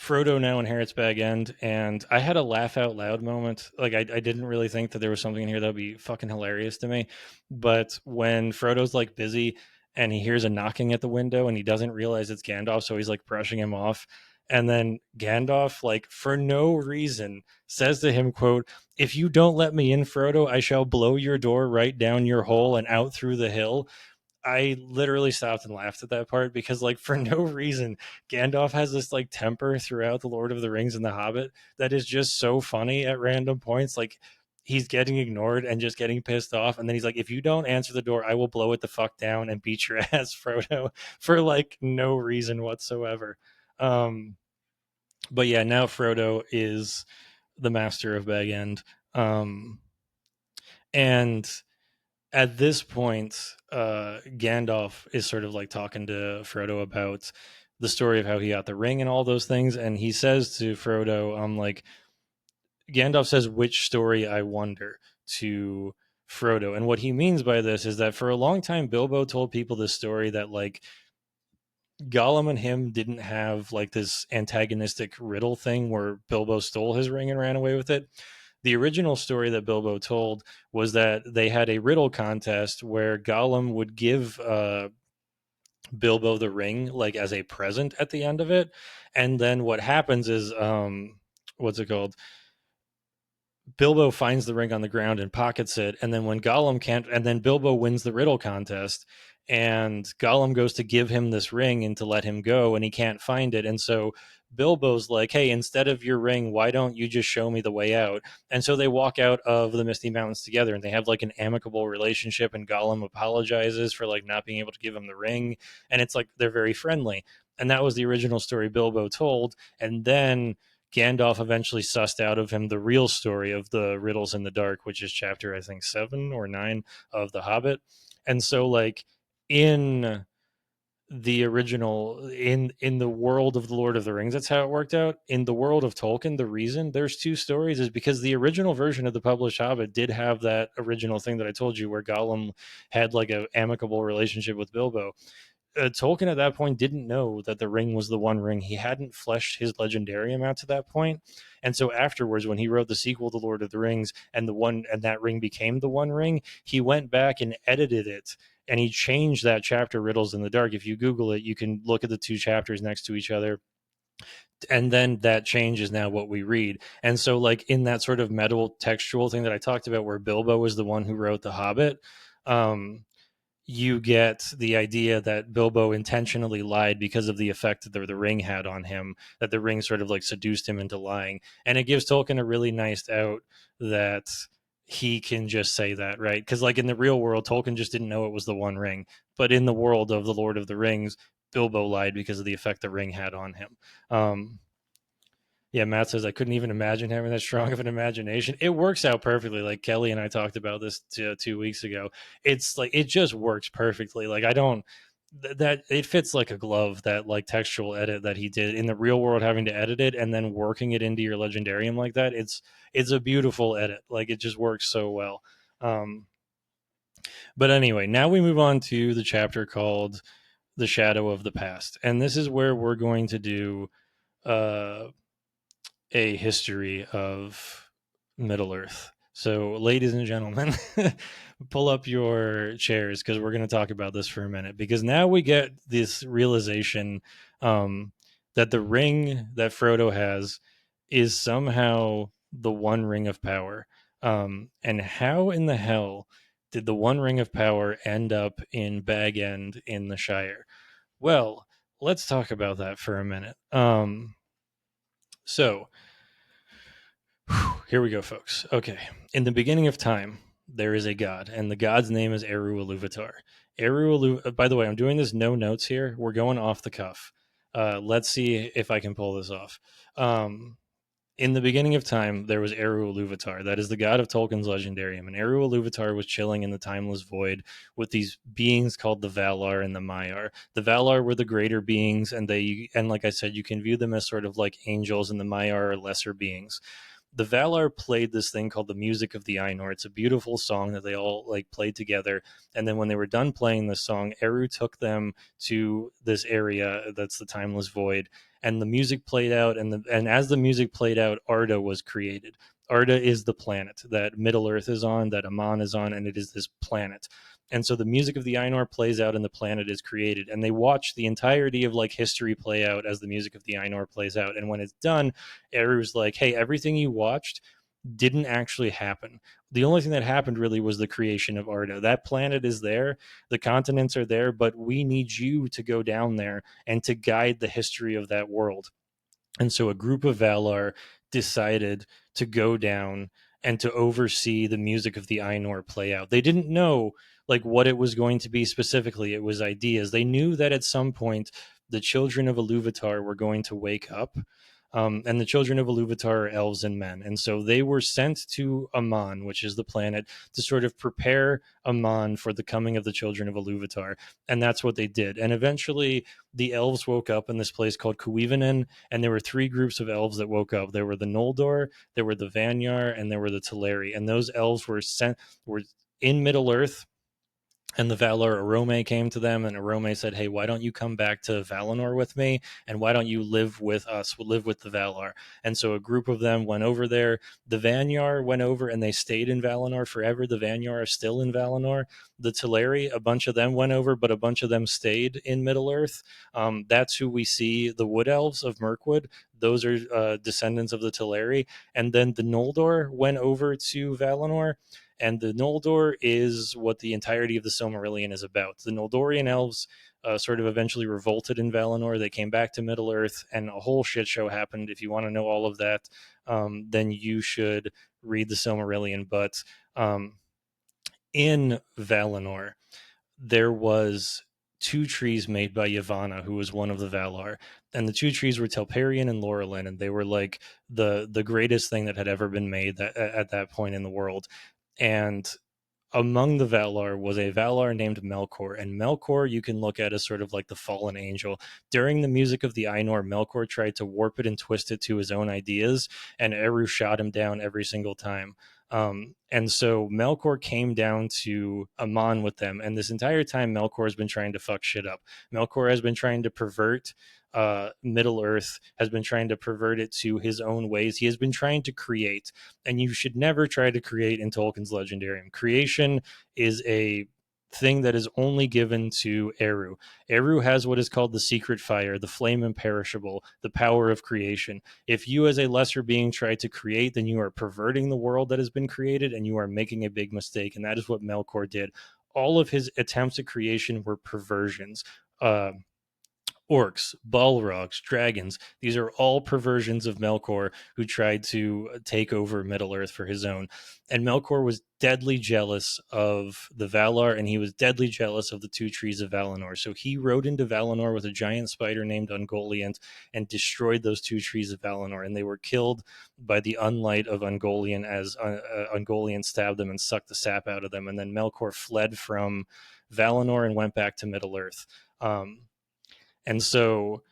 Frodo now inherits Bag End, and I had a laugh out loud moment. Like I didn't really think that there was something in here that would be fucking hilarious to me. But when Frodo's like busy and he hears a knocking at the window and he doesn't realize it's Gandalf, so he's like brushing him off. And then Gandalf, like for no reason, says to him, quote, if you don't let me in, Frodo, I shall blow your door right down your hole and out through the hill. I literally stopped and laughed at that part because, like, for no reason, Gandalf has this like temper throughout the Lord of the Rings and the Hobbit that is just so funny at random points. Like, he's getting ignored and just getting pissed off, and then he's like, "If you don't answer the door, I will blow it the fuck down and beat your ass, Frodo," for like no reason whatsoever. Um, but yeah, now Frodo is the master of Bag End, and at this point, Gandalf is sort of like talking to Frodo about the story of how he got the ring and all those things, and he says to Frodo, like Gandalf says, "Which story I wonder?" to Frodo, and what he means by this is that for a long time, Bilbo told people this story that like Gollum and him didn't have like this antagonistic riddle thing where Bilbo stole his ring and ran away with it. The original story that Bilbo told was that they had a riddle contest where Gollum would give Bilbo the ring like as a present at the end of it, and then what happens is what's it called? Bilbo finds the ring on the ground and pockets it, and then when Gollum can't, and then Bilbo wins the riddle contest, and Gollum goes to give him this ring and to let him go, and he can't find it, and so Bilbo's like, "Hey, instead of your ring, why don't you just show me the way out?" And so they walk out of the Misty Mountains together, and they have like an amicable relationship. And Gollum apologizes for like not being able to give him the ring, and it's like they're very friendly. And that was the original story Bilbo told, and then Gandalf eventually sussed out of him the real story of the riddles in the dark, which is chapter I think 7 or 9 of The Hobbit. And so like in the original in the world of the Lord of the Rings, that's how it worked out. In the world of Tolkien, the reason there's two stories is because the original version of the published Hobbit did have that original thing that I told you where Gollum had like a amicable relationship with Bilbo. Tolkien at that point didn't know that the ring was the One Ring. He hadn't fleshed his legendarium out to that point, and so afterwards, when he wrote the sequel to Lord of the Rings, and that ring became the One Ring, he went back and edited it, and he changed that chapter, Riddles in the Dark. If you Google it, you can look at the two chapters next to each other, and then that change is now what we read. And so, like, in that sort of metal textual thing that I talked about, where Bilbo was the one who wrote The Hobbit, um, you get the idea that Bilbo intentionally lied because of the effect that the ring had on him, that the ring sort of like seduced him into lying. And it gives Tolkien a really nice out that he can just say that, right? Because, like, in the real world, Tolkien just didn't know it was the One Ring. But in the world of The Lord of the Rings, Bilbo lied because of the effect the ring had on him. Yeah, Matt says I couldn't even imagine having that strong of an imagination. It works out perfectly. Like Kelly and I talked about this 2 weeks ago. It's like it just works perfectly. Like I don't that it fits like a glove, that like textual edit that he did in the real world, having to edit it and then working it into your legendarium like that. It's a beautiful edit. Like it just works so well. Um, but anyway, now we move on to the chapter called "The Shadow of the Past," and this is where we're going to do uh a history of Middle Earth. So, ladies and gentlemen, pull up your chairs because we're going to talk about this for a minute. Because now we get this realization um, that the ring that Frodo has is somehow the One Ring of Power. And how in the hell did the One Ring of Power end up in Bag End in the Shire? Well, let's talk about that for a minute. So, here we go, folks. Okay. In the beginning of time, there is a god, and the god's name is Eru Iluvatar. By the way, I'm doing this no notes here. We're going off the cuff. Let's see if I can pull this off. Um, in the beginning of time, there was Eru Iluvatar. That is the god of Tolkien's legendarium. And Eru Iluvatar was chilling in the timeless void with these beings called the Valar and the Maiar. The Valar were the greater beings, and like I said, you can view them as sort of like angels, and the Maiar are lesser beings. The Valar played this thing called the Music of the Ainur. It's a beautiful song that they all like played together. And then when they were done playing this song, Eru took them to this area that's the timeless void, and the music played out. And as the music played out, Arda was created. Arda is the planet that Middle Earth is on, that Aman is on, and it is this planet. And so the music of the Ainur plays out and the planet is created. And they watch the entirety of like history play out as the music of the Ainur plays out. And when it's done, Eru's like, hey, everything you watched didn't actually happen. The only thing that happened really was the creation of Arda. That planet is there, the continents are there, but we need you to go down there and to guide the history of that world. And so a group of Valar decided to go down and to oversee the music of the Ainur play out. They didn't know like what it was going to be specifically. It was ideas. They knew that at some point the children of Iluvatar were going to wake up. And the children of Iluvatar are elves and men. And so they were sent to Aman, which is the planet, to sort of prepare Aman for the coming of the children of Iluvatar. And that's what they did. And eventually the elves woke up in this place called Cuivanen, and there were three groups of elves that woke up. There were the Noldor, there were the Vanyar, and there were the Teleri. And those elves were in Middle Earth, and the Valar Arome came to them, and Arome said, hey, why don't you come back to Valinor with me? And why don't you live with us? We'll live with the Valar. And so a group of them went over there. The Vanyar went over and they stayed in Valinor forever. The Vanyar are still in Valinor. The Teleri, a bunch of them went over, but a bunch of them stayed in Middle Earth. That's who we see, the Wood Elves of Mirkwood. Those are descendants of the Teleri. And then the Noldor went over to Valinor, and the Noldor is what the entirety of the Silmarillion is about. The Noldorian elves sort of eventually revolted in Valinor. They came back to Middle Earth, and a whole shit show happened. If you want to know all of that, then you should read the Silmarillion. But in Valinor, there was two trees made by Yavanna, who was one of the Valar, and the two trees were Telperion and Laurelin, and they were like the greatest thing that had ever been made at that point in the world. And among the Valar was a Valar named Melkor, and Melkor you can look at as sort of like the fallen angel. During the music of the Ainur, Melkor tried to warp it and twist it to his own ideas, and Eru shot him down every single time. And so Melkor came down to Aman with them, and this entire time Melkor has been trying to fuck shit up. Melkor has been trying to pervert Middle Earth, has been trying to pervert it to his own ways. He has been trying to create, and you should never try to create in Tolkien's Legendarium. Creation is a thing that is only given to Eru. Eru has what is called the secret fire, the flame imperishable, the power of creation. If you as a lesser being try to create, then you are perverting the world that has been created and you are making a big mistake. And that is what Melkor did. All of his attempts at creation were perversions. Orcs, Balrogs, dragons. These are all perversions of Melkor who tried to take over Middle Earth for his own. And Melkor was deadly jealous of the Valar, and he was deadly jealous of the two trees of Valinor. So he rode into Valinor with a giant spider named Ungoliant and destroyed those two trees of Valinor. And they were killed by the unlight of Ungoliant as Ungoliant stabbed them and sucked the sap out of them. And then Melkor fled from Valinor and went back to Middle Earth. And so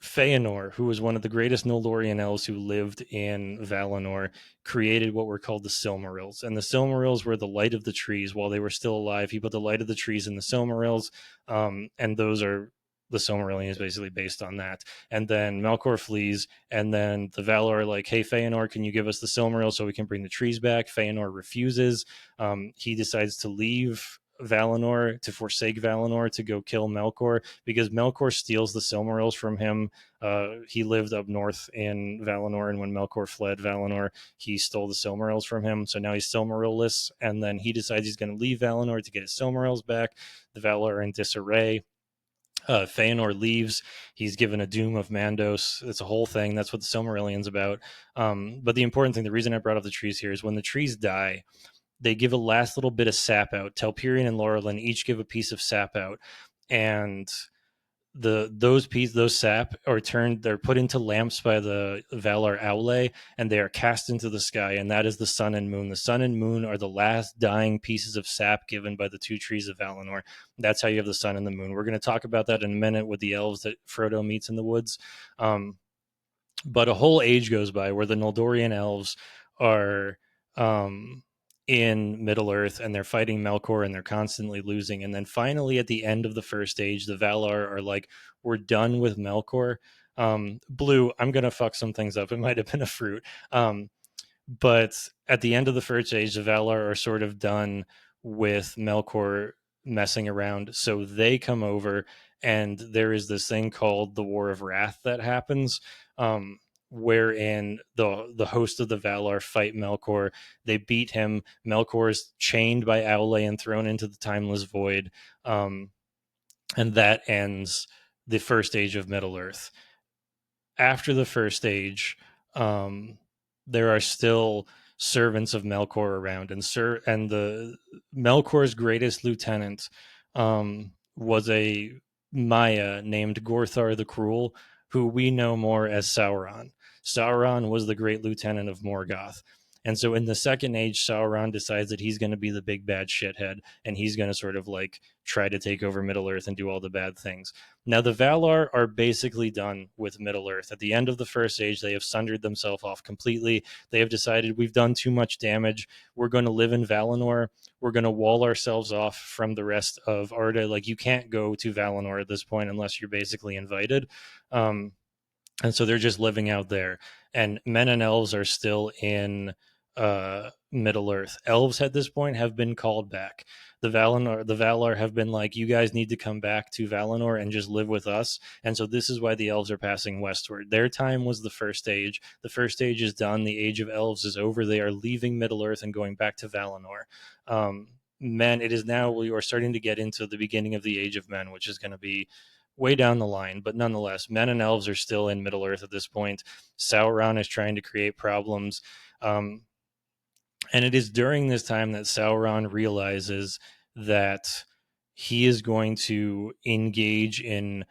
Feanor, who was one of the greatest Noldorian elves who lived in Valinor, created what were called the Silmarils. And the Silmarils were the light of the trees while they were still alive. He put the light of the trees in the Silmarils, and those are the Silmarillion is basically based on that. And then Melkor flees, and then the Valar are like, hey, Feanor, can you give us the Silmarils so we can bring the trees back? Feanor refuses. He decides to leave Valinor, to forsake Valinor to go kill Melkor, because Melkor steals the Silmarils from him. He lived up north in Valinor, and when Melkor fled Valinor, he stole the Silmarils from him. So now he's Silmarilless, and then he decides he's going to leave Valinor to get his Silmarils back. The Valar are in disarray. Feanor leaves. He's given a doom of Mandos. It's a whole thing. That's what the Silmarillion's about. But the important thing, the reason I brought up the trees here, is when the trees die, they give a last little bit of sap out. Telperion and Laurelin each give a piece of sap out, and those sap are turned. They're put into lamps by the Valar Aule, and they are cast into the sky. And that is the sun and moon. The sun and moon are the last dying pieces of sap given by the two trees of Valinor. That's how you have the sun and the moon. We're going to talk about that in a minute with the elves that Frodo meets in the woods. But a whole age goes by where the Noldorian elves are in Middle Earth, and they're fighting Melkor, and they're constantly losing. And then finally, at the end of the first age, the Valar are like, we're done with Melkor. Blue, I'm going to fuck some things up. It might have been a fruit. But at the end of the first age, the Valar are sort of done with Melkor messing around. So they come over, and there is this thing called the War of Wrath that happens, wherein the host of the Valar fight Melkor. They beat him. Melkor is chained by Aule and thrown into the Timeless Void. And that ends the first age of Middle Earth. After the first age, there are still servants of Melkor around, and the Melkor's greatest lieutenant was a Maya named Gorthar the Cruel, who we know more as Sauron. Sauron was the great lieutenant of Morgoth. And so in the second age, Sauron decides that he's going to be the big bad shithead, and he's going to sort of like try to take over Middle Earth and do all the bad things. Now, the Valar are basically done with Middle Earth. At the end of the first age, they have sundered themselves off completely. They have decided we've done too much damage. We're going to live in Valinor. We're going to wall ourselves off from the rest of Arda. Like, you can't go to Valinor at this point unless you're basically invited. And so they're just living out there. And men and elves are still in Middle Earth. Elves at this point have been called back. The Valar have been like, you guys need to come back to Valinor and just live with us. And so this is why the elves are passing westward. Their time was the first age. The first age is done. The age of elves is over. They are leaving Middle Earth and going back to Valinor. Men, it is now, we are starting to get into the beginning of the age of men, which is going to be way down the line, but nonetheless, men and elves are still in Middle Earth at this point. Sauron is trying to create problems. And it is during this time that Sauron realizes that he is going to engage in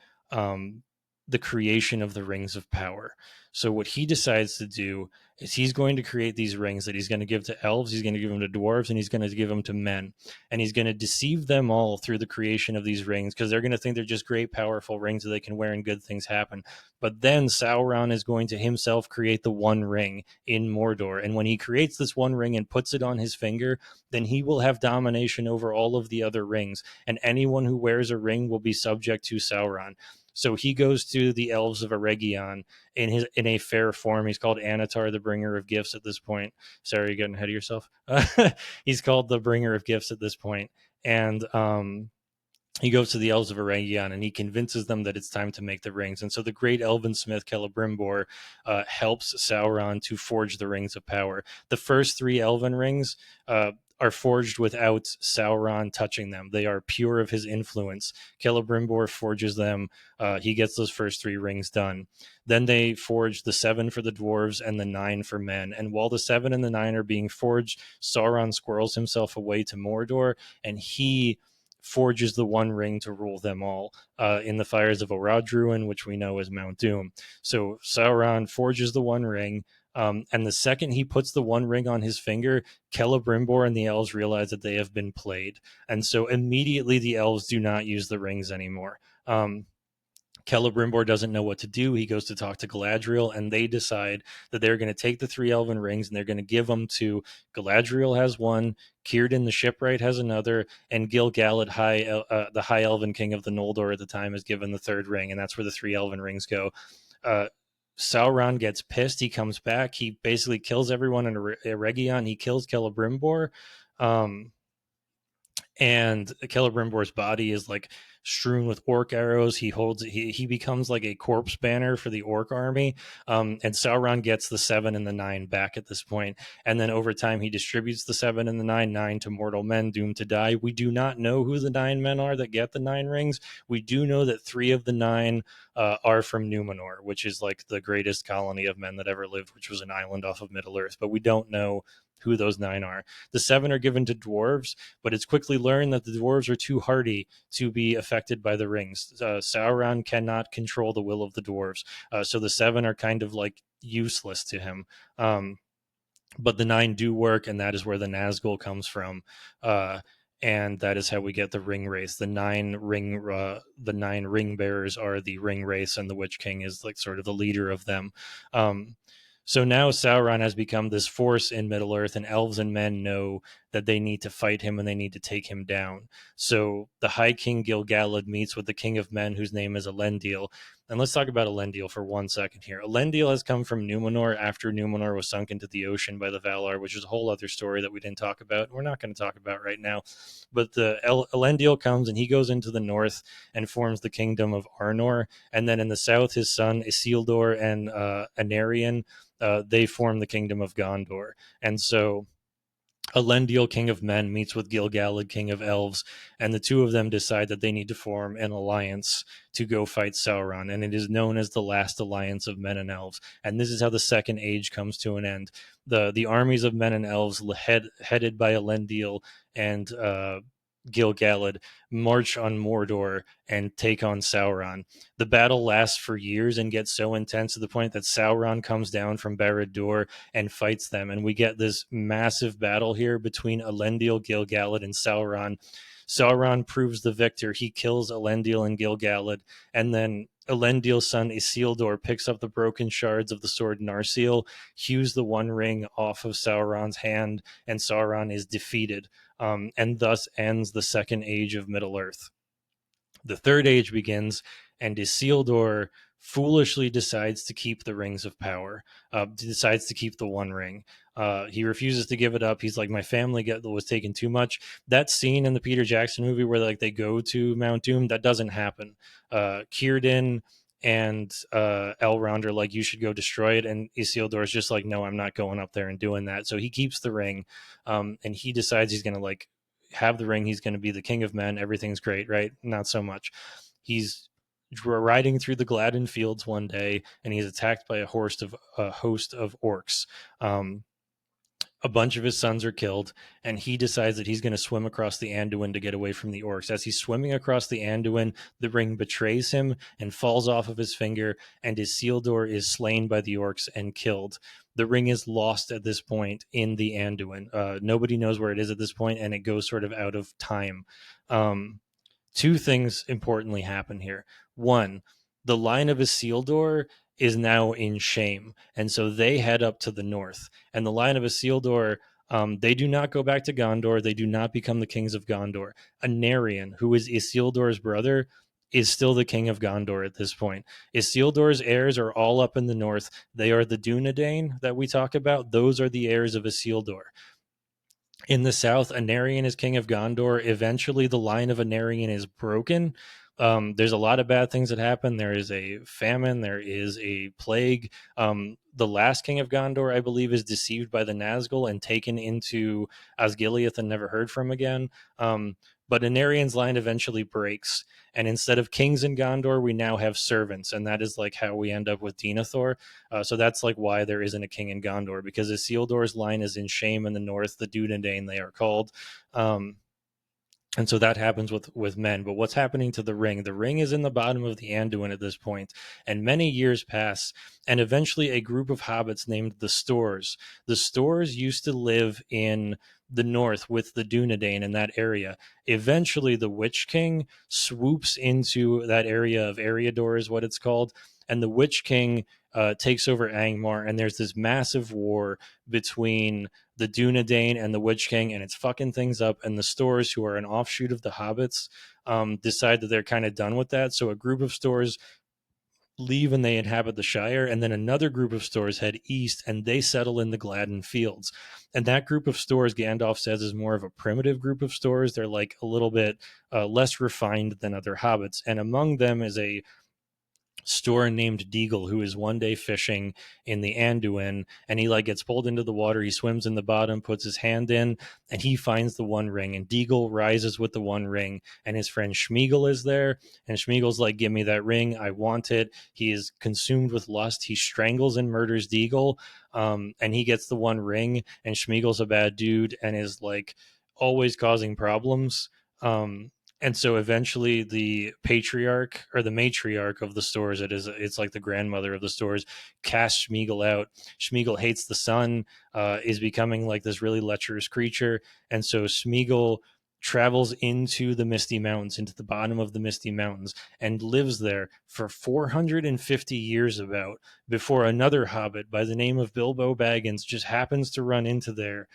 the creation of the rings of power. So what he decides to do is he's going to create these rings that he's going to give to elves, he's going to give them to dwarves, and he's going to give them to men. And he's going to deceive them all through the creation of these rings because they're going to think they're just great, powerful rings that they can wear and good things happen. But then Sauron is going to himself create the one ring in Mordor. And when he creates this one ring and puts it on his finger, then he will have domination over all of the other rings. And anyone who wears a ring will be subject to Sauron. So he goes to the elves of Eregion in a fair form. He's called Anatar, the bringer of gifts at this point. Sorry, you're getting ahead of yourself. He's called the bringer of gifts at this point. And he goes to the elves of Eregion and he convinces them that it's time to make the rings. And so the great elven smith Celebrimbor helps Sauron to forge the rings of power. The first three elven rings are forged without Sauron touching them. They are pure of his influence. Celebrimbor forges them. He gets those first three rings done. Then they forge the 7 for the dwarves and the 9 for men. And while the 7 and the 9 are being forged, Sauron squirrels himself away to Mordor, and he forges the one ring to rule them all in the fires of Orodruin, which we know as Mount Doom. So Sauron forges the one ring, and the second he puts the one ring on his finger, Celebrimbor and the elves realize that they have been played. And so immediately the elves do not use the rings anymore. Celebrimbor doesn't know what to do. He goes to talk to Galadriel, and they decide that they're going to take the 3 elven rings and they're going to give them to Galadriel has one, Círdan the shipwright has another, and Gil-galad, the high elven king of the Noldor at the time, is given the 3rd ring, and that's where the 3 elven rings go. Sauron gets pissed. He comes back. He basically kills everyone in Eregion. He kills Celebrimbor's body is like strewn with orc arrows. He becomes like a corpse banner for the orc army. And Sauron gets the 7 and the 9 back at this point. And then over time, he distributes the 7 and the 9 to mortal men doomed to die. We do not know who the 9 men are that get the 9 rings. We do know that 3 of the 9 are from Numenor, which is like the greatest colony of men that ever lived, which was an island off of Middle Earth. But we don't know who those 9 are. The 7 are given to dwarves, but it's quickly learned that the dwarves are too hardy to be affected by the rings. Sauron cannot control the will of the dwarves, so the 7 are kind of like useless to him. But the 9 do work, and that is where the Nazgul comes from. And that is how we get the ring race. The 9 ring bearers are the ring race, and the Witch King is like sort of the leader of them. So now Sauron has become this force in Middle Earth, and elves and men know that they need to fight him and they need to take him down. So the High King Gil-galad meets with the King of Men, whose name is Elendil. And let's talk about Elendil for 1 second here. Elendil has come from Numenor after Numenor was sunk into the ocean by the Valar, which is a whole other story that we didn't talk about. We're not going to talk about right now. But Elendil comes and he goes into the north and forms the kingdom of Arnor. And then in the south, his son Isildur and Anarion, they form the kingdom of Gondor. And so Elendil, king of men, meets with Gil-galad, king of elves, and the two of them decide that they need to form an alliance to go fight Sauron, and it is known as the last alliance of men and elves. And this is how the Second Age comes to an end. The armies of men and elves, headed by Elendil and Gil-galad, march on Mordor and take on Sauron. The battle lasts for years and gets so intense to the point that Sauron comes down from Barad-dûr and fights them. And we get this massive battle here between Elendil, Gil-galad, and Sauron. Sauron proves the victor. He kills Elendil and Gil-galad, and then Elendil's son Isildur picks up the broken shards of the sword Narsil, hews the one ring off of Sauron's hand, and Sauron is defeated. And thus ends the Second Age of Middle-earth. The Third Age begins, and Isildur foolishly decides to keep the rings of power, decides to keep the one ring. He refuses to give it up. He's like, my family was taken too much. That scene in the Peter Jackson movie where like they go to Mount Doom, that doesn't happen. Círdan and Elrond are like, you should go destroy it, and Isildur is just like, no, I'm not going up there and doing that. So he keeps the ring, and he decides he's going to like have the ring. He's going to be the king of men. Everything's great, right? Not so much. He's riding through the Gladden fields one day, and he's attacked by a host of orcs. a bunch of his sons are killed, and he decides that he's going to swim across the Anduin to get away from the orcs. As he's swimming across the Anduin, the ring betrays him and falls off of his finger, and Isildur is slain by the orcs and killed. The ring is lost at this point in the Anduin. Nobody knows where it is at this point, and it goes sort of out of time. Two things importantly happen here. One, the line of Isildur is now in shame, and so they head up to the north. And the line of Isildur, they do not go back to Gondor. They do not become the kings of Gondor. Anarion, who is Isildur's brother, is still the king of Gondor at this point. Isildur's heirs are all up in the north. They are the Dunedain that we talk about. Those are the heirs of Isildur. In the south, Anarion is king of Gondor. Eventually, the line of Anarion is broken. There's a lot of bad things that happen. There is a famine. There is a plague. The last king of Gondor, I believe, is deceived by the Nazgul and taken into Osgiliath and never heard from again. But Anarion's line eventually breaks, and instead of kings in Gondor, we now have servants, and that is like how we end up with Denethor. So that's like why there isn't a king in Gondor, because Isildur's line is in shame in the north. The Dunedain, they are called. And so that happens with men. But what's happening to the ring? The ring is in the bottom of the Anduin at this point, and many years pass, and eventually a group of hobbits named the Stores. The Stores used to live in the north with the Dunedain in that area. Eventually, the Witch King swoops into that area of Eriador, is what it's called, and the Witch King takes over Angmar, and there's this massive war between the Dunedain and the Witch King, and it's fucking things up. And the Stores, who are an offshoot of the Hobbits, decide that they're kind of done with that. So a group of Stores leave and they inhabit the Shire, and then another group of Stores head east and they settle in the Gladden Fields. And that group of Stores, Gandalf says, is more of a primitive group of Stores. They're like a little bit less refined than other hobbits, and among them is a Store named Deagle, who is one day fishing in the Anduin, and he like gets pulled into the water. He swims in the bottom, puts his hand in, and he finds the One Ring. And Deagle rises with the One Ring, and his friend Schmeagol is there. And Schmeagol's like, "Give me that ring, I want it." He is consumed with lust. He strangles and murders Deagle, and he gets the One Ring. And Schmeagol's a bad dude and is like always causing problems. And so eventually the patriarch or the matriarch of the Stores, it's like the grandmother of the Stores, casts Schmeagol out. Schmeagol hates the sun, is becoming like this really lecherous creature. And so Schmeagol travels into the Misty Mountains, into the bottom of the Misty Mountains, and lives there for 450 years about, before another hobbit by the name of Bilbo Baggins just happens to run into there.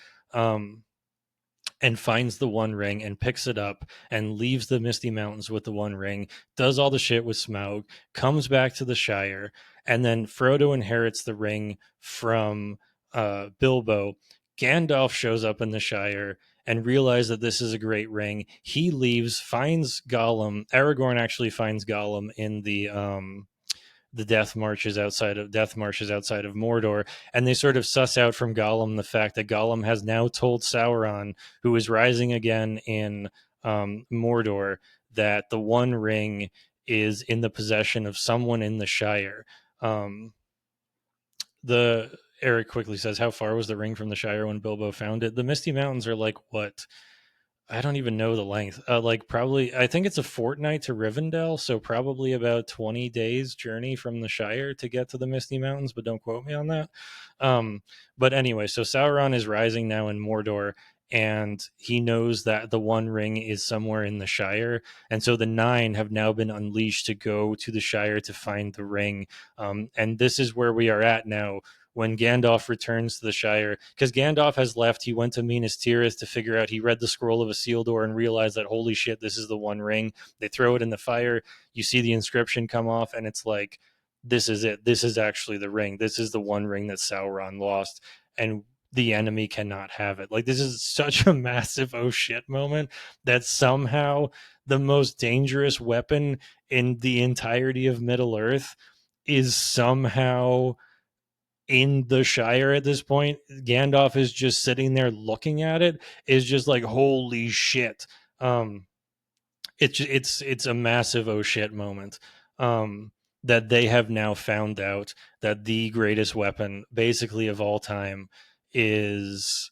And finds the One Ring and picks it up and leaves the Misty Mountains with the One Ring, does all the shit with Smaug, comes back to the Shire, and then Frodo inherits the ring from Bilbo. Gandalf shows up in the Shire and realizes that this is a great ring. He leaves, finds Gollum. Aragorn actually finds Gollum in the death marshes outside of Mordor, and they sort of suss out from Gollum the fact that Gollum has now told Sauron, who is rising again in Mordor, that the One Ring is in the possession of someone in the Shire. The Eric quickly says, "How far was the ring from the Shire when Bilbo found it?" The Misty Mountains are like what? I don't even know the length. Like probably, I think it's a fortnight to Rivendell, so probably about 20 days journey from the Shire to get to the Misty Mountains, but don't quote me on that. But anyway, so Sauron is rising now in Mordor, and he knows that the One Ring is somewhere in the Shire, and so the Nine have now been unleashed to go to the Shire to find the ring. And this is where we are at now when Gandalf returns to the Shire, because Gandalf has left. He went to Minas Tirith to figure out. He read the scroll of Isildur and realized that holy shit, this is the One Ring. They throw it in the fire. You see the inscription come off, and it's like, this is it. This is actually the ring. This is the One Ring that Sauron lost, and the enemy cannot have it. Like, this is such a massive oh shit moment that somehow the most dangerous weapon in the entirety of Middle Earth is somehow in the Shire at this point. Gandalf is just sitting there looking at it, is just like, holy shit. It's a massive oh shit moment. That they have now found out that the greatest weapon basically of all time is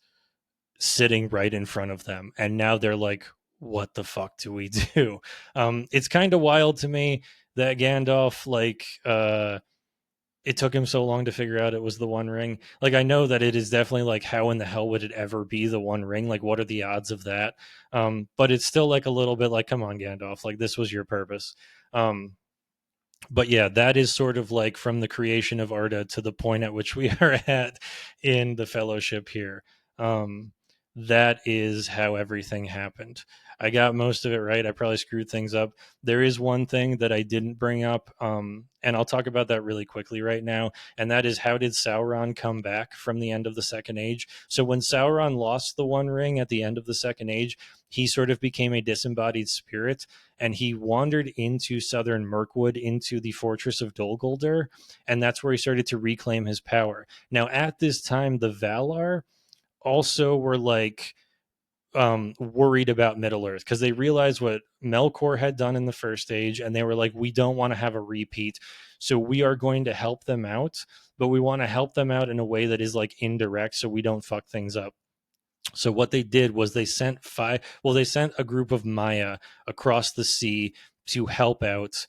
sitting right in front of them, and now they're like, what the fuck do we do? It's kind of wild to me that Gandalf, like, it took him so long to figure out it was the One Ring. Like, I know that it is definitely like, how in the hell would it ever be the One Ring? Like, what are the odds of that? But it's still like a little bit like, come on, Gandalf, like, this was your purpose. But yeah, that is sort of like from the creation of Arda to the point at which we are at in the Fellowship here. Um, that is how everything happened. I got most of it right. I probably screwed things up. There is one thing that I didn't bring up, and I'll talk about that really quickly right now, and that is, how did Sauron come back from the end of the Second Age? So when Sauron lost the One Ring at the end of the Second Age, he sort of became a disembodied spirit, and he wandered into southern Mirkwood, into the fortress of Dol Guldur, and that's where he started to reclaim his power. Now, at this time, the Valar also were like, worried about Middle Earth, because they realized what Melkor had done in the first age, and they were like, we don't want to have a repeat, so we are going to help them out, but we want to help them out in a way that is like indirect, so we don't fuck things up. So what they did was they sent a group of Maya across the sea to help out,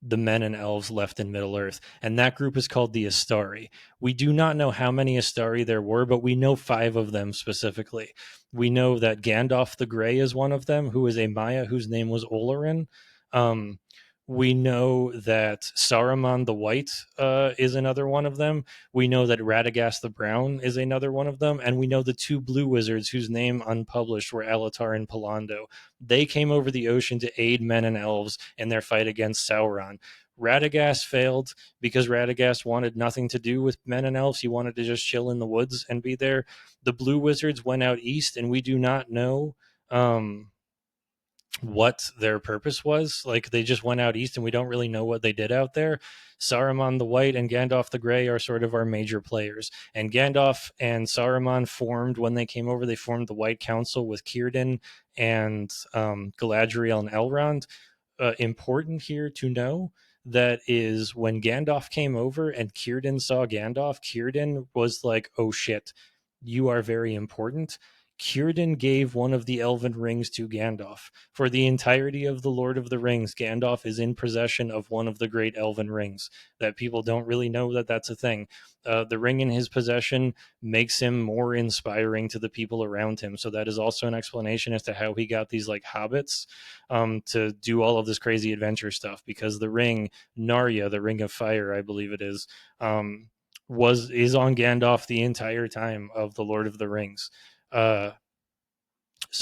the men and elves left in Middle Earth, and that group is called the Astari. We do not know how many Astari there were, but we know 5 of them specifically. We know that Gandalf the Grey is one of them, who is a Maya whose name was Olorin. Um, we know that Saruman the White is another one of them. We know that Radagast the Brown is another one of them, and we know the 2 blue wizards whose name unpublished were Alatar and Palando. They came over the ocean to aid men and elves in their fight against Sauron. Radagast failed because Radagast wanted nothing to do with men and elves. He wanted to just chill in the woods and be there. The blue wizards went out east, and we do not know what their purpose was. Like, they just went out east, and we don't really know what they did out there. Saruman the White and Gandalf the Grey are sort of our major players. And Gandalf and Saruman formed, when they came over, they formed the White Council with Círdan and Galadriel and Elrond. Important here to know that is, when Gandalf came over and Círdan saw Gandalf, Círdan was like, oh shit, you are very important. Círdan gave one of the elven rings to Gandalf. For the entirety of the Lord of the Rings, Gandalf is in possession of one of the great elven rings. That people don't really know that that's a thing. The ring in his possession makes him more inspiring to the people around him. So that is also an explanation as to how he got these like hobbits, to do all of this crazy adventure stuff, because the ring, Narya, the Ring of Fire, I believe it is, is on Gandalf the entire time of the Lord of the Rings. So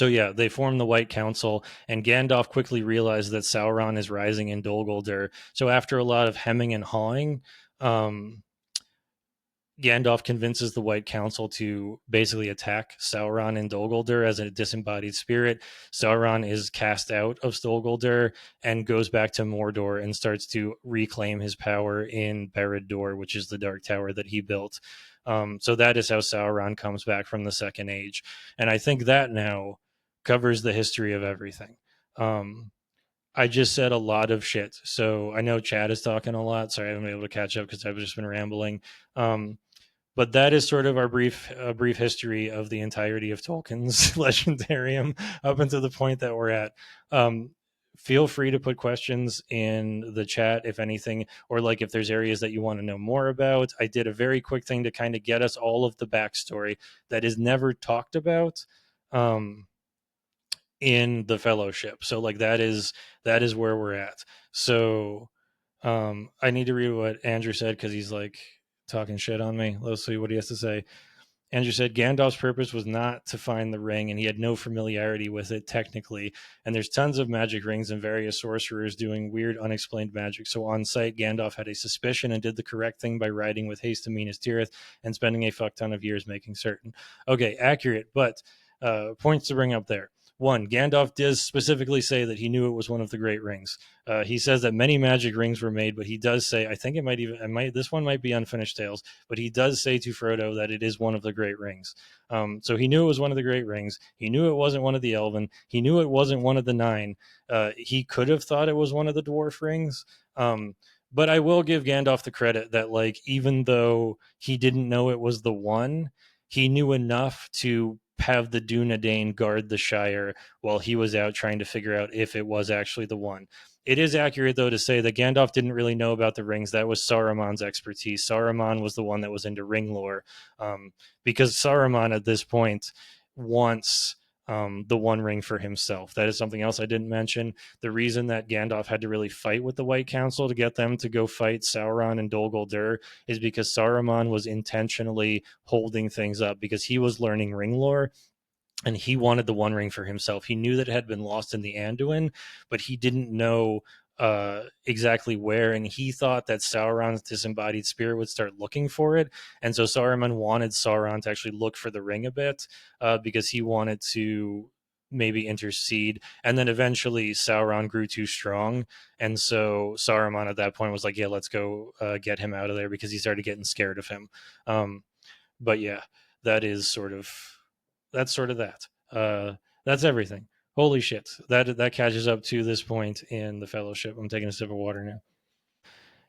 yeah, they form the White Council, and Gandalf quickly realized that Sauron is rising in Dol Guldur. So after a lot of hemming and hawing, Gandalf convinces the White Council to basically attack Sauron in Dol Guldur as a disembodied spirit. Sauron is cast out of Dol Guldur and goes back to Mordor and starts to reclaim his power in Barad-dûr, which is the Dark Tower that he built. So that is how Sauron comes back from the Second Age. And I think that now covers the history of everything. I just said a lot of shit. So I know Chad is talking a lot. Sorry, I haven't been able to catch up because I've just been rambling. But that is sort of our brief history of the entirety of Tolkien's Legendarium up until the point that we're at. Feel free to put questions in the chat if anything, or like if there's areas that you want to know more about. I did a very quick thing to kind of get us all of the backstory that is never talked about in the Fellowship. So like that is where we're at. So I need to read what Andrew said because he's like talking shit on me. Let's see what he has to say. Andrew said Gandalf's purpose was not to find the ring, and he had no familiarity with it technically. And there's tons of magic rings and various sorcerers doing weird, unexplained magic. So on site, Gandalf had a suspicion and did the correct thing by riding with haste to Minas Tirith and spending a fuck ton of years making certain. Okay, accurate, but points to bring up there. One, Gandalf does specifically say that he knew it was one of the great rings. He says that many magic rings were made, but he does say, I think this one might be Unfinished Tales, but he does say to Frodo that it is one of the great rings. So he knew it was one of the great rings. He knew it wasn't one of the Elven. He knew it wasn't one of the 9. He could have thought it was one of the dwarf rings. But I will give Gandalf the credit that, like, even though he didn't know it was the one, he knew enough to have the Dunedain guard the Shire while he was out trying to figure out if it was actually the one. It is accurate, though, to say that Gandalf didn't really know about the rings. That was Saruman's expertise. Saruman was the one that was into ring lore, because Saruman at this point wants the One Ring for himself. That is something else I didn't mention. The reason that Gandalf had to really fight with the White Council to get them to go fight Sauron and Dol Guldur is because Saruman was intentionally holding things up because he was learning ring lore and he wanted the One Ring for himself. He knew that it had been lost in the Anduin, but he didn't know exactly where, and he thought that Sauron's disembodied spirit would start looking for it, and so Saruman wanted Sauron to actually look for the ring a bit, because he wanted to maybe intercede. And then eventually Sauron grew too strong, and so Saruman at that point was like, yeah, let's go get him out of there, because he started getting scared of him. But yeah, that is sort of that's sort of that. That's everything. Holy shit! That catches up to this point in the Fellowship. I'm taking a sip of water now.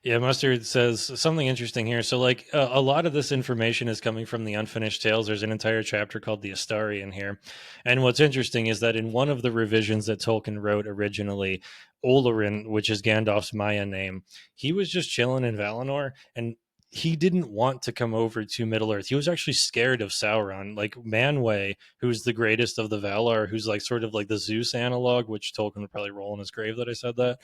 Yeah, Mustard says something interesting here. So, like, a lot of this information is coming from the Unfinished Tales. There's an entire chapter called the Astari in here. And what's interesting is that in one of the revisions that Tolkien wrote originally, Olorin, which is Gandalf's Maya name, he was just chilling in Valinor, and he didn't want to come over to Middle Earth. He was actually scared of Sauron. Like Manwë, who's the greatest of the Valar, who's like sort of like the Zeus analog, which Tolkien would probably roll in his grave that I said that.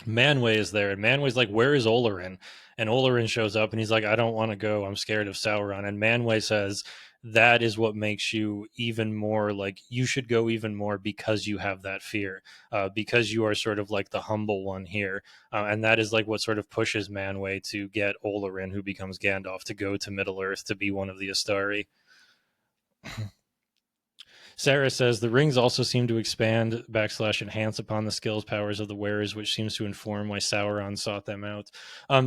Manwë is there, and Manwë's like, "Where is Olorin?" And Olorin shows up, and he's like, "I don't want to go. I'm scared of Sauron." And Manwë says, "That is what makes you even more like you should go even more because you have that fear, because you are sort of like the humble one here, and that is like what sort of pushes Manwë to get Olorin, who becomes Gandalf, to go to Middle Earth to be one of the Astari." Sarah says the rings also seem to expand / enhance upon the skills powers of the wearers, which seems to inform why Sauron sought them out.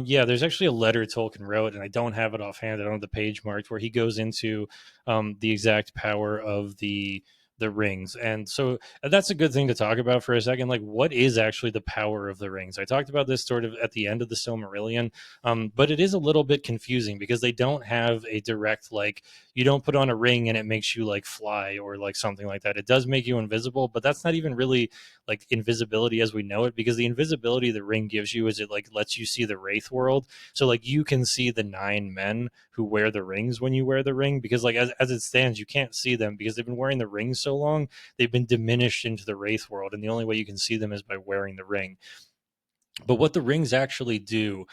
Yeah, there's actually a letter Tolkien wrote, and I don't have it offhand. I don't have the page marked where he goes into the exact power of the rings. And so that's a good thing to talk about for a second. Like, what is actually the power of the rings? I talked about this sort of at the end of the Silmarillion, but it is a little bit confusing because they don't have a direct, like, you don't put on a ring and it makes you like fly or like something like that. It does make you invisible, but that's not even really like invisibility as we know it, because the invisibility the ring gives you is it like lets you see the wraith world. So like you can see the 9 men who wear the rings when you wear the ring, because like as it stands, you can't see them because they've been wearing the ring so long, they've been diminished into the wraith world, and the only way you can see them is by wearing the ring. But what the rings actually do,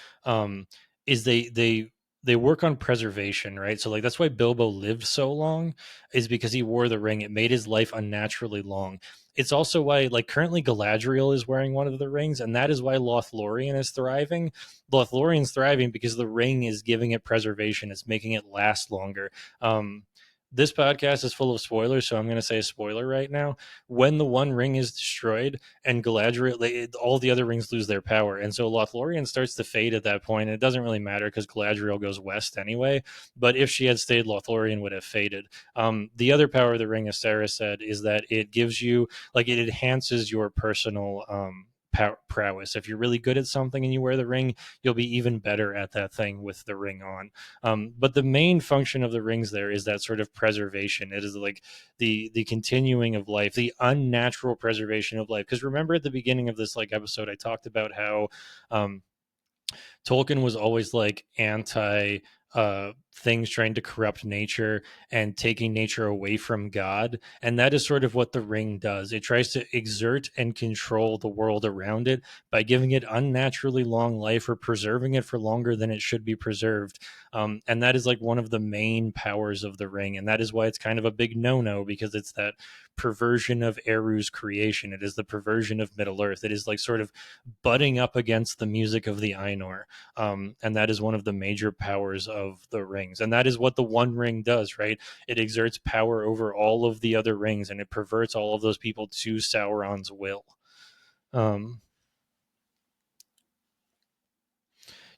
is they work on preservation, right? So like that's why Bilbo lived so long, is because he wore the ring. It made his life unnaturally long. It's also why, like, currently Galadriel is wearing one of the rings, and that is why Lothlorien is thriving. Lothlorien's thriving because the ring is giving it preservation. It's making it last longer. This podcast is full of spoilers, so I'm going to say a spoiler right now. When the One Ring is destroyed, and Galadriel, all the other rings lose their power, and so Lothlorien starts to fade at that point. And it doesn't really matter because Galadriel goes west anyway. But if she had stayed, Lothlorien would have faded. The other power of the ring, as Sarah said, is that it gives you, like, it enhances your personal prowess. If you're really good at something and you wear the ring, you'll be even better at that thing with the ring on. But the main function of the rings there is that sort of preservation. It is like the continuing of life, the unnatural preservation of life. Because remember at the beginning of this like episode, I talked about how um, Tolkien was always like anti things trying to corrupt nature and taking nature away from God. And that is sort of what the ring does. It tries to exert and control the world around it by giving it unnaturally long life or preserving it for longer than it should be preserved. And that is like one of the main powers of the ring. And that is why it's kind of a big no no, because it's that perversion of Eru's creation. It is the perversion of Middle Earth. It is like sort of butting up against the music of the Ainur. And that is one of the major powers of the rings. And that is what the One Ring does, right? It exerts power over all of the other rings, and it perverts all of those people to Sauron's will. Um,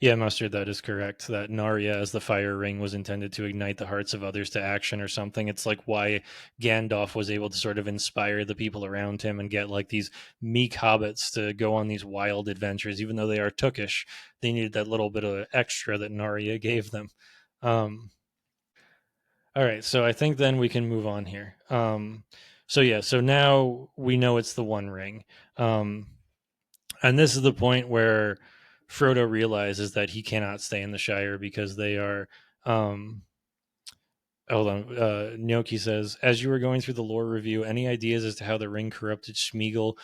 yeah, Mustard, that is correct. That Narya as the fire ring was intended to ignite the hearts of others to action or something. It's like why Gandalf was able to sort of inspire the people around him and get like these meek hobbits to go on these wild adventures, even though they are Tookish. They needed that little bit of extra that Narya gave them. Um, All right, so I think then we can move on here. So now we know it's the One Ring, um, and this is the point where Frodo realizes that he cannot stay in the Shire because they are. Hold on. Gnocchi says, as you were going through the lore review, any ideas as to how the ring corrupted Schmeagol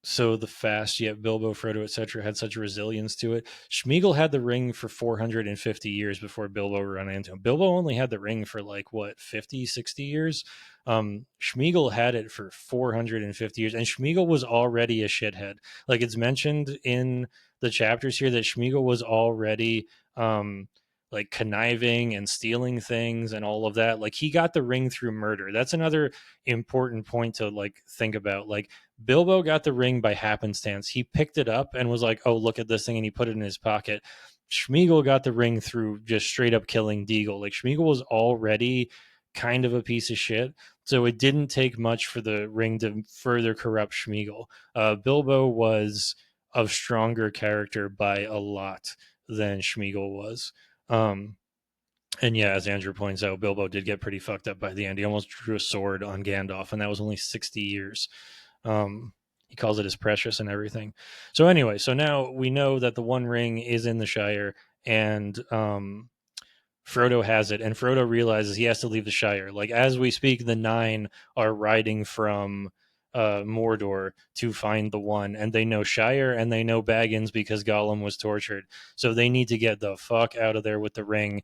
so the fast, yet Bilbo, Frodo, etc., had such resilience to it? Schmeagol had the ring for 450 years before Bilbo ran into him. Bilbo only had the ring for like, what, 50, 60 years? Schmeagol had it for 450 years, and Schmeagol was already a shithead. Like, it's mentioned in the chapters here that Schmeagol was already like conniving and stealing things and all of that. Like, he got the ring through murder. That's another important point to like think about. Like, Bilbo got the ring by happenstance. He picked it up and was like, "Oh, look at this thing," and he put it in his pocket. Schmeagol got the ring through just straight up killing Deagle. Like, Schmeagol was already kind of a piece of shit, so it didn't take much for the ring to further corrupt Schmeagol. Bilbo was of stronger character by a lot than Schmeagol was. Um, and yeah, as Andrew points out, Bilbo did get pretty fucked up by the end. He almost drew a sword on Gandalf, and that was only 60 years. He calls it his precious and everything. So anyway, so now we know that the One Ring is in the Shire, and Frodo has it, and Frodo realizes he has to leave the Shire. Like, as we speak, the Nine are riding from Mordor to find the One, and they know Shire and they know Baggins because Gollum was tortured. So they need to get the fuck out of there with the ring,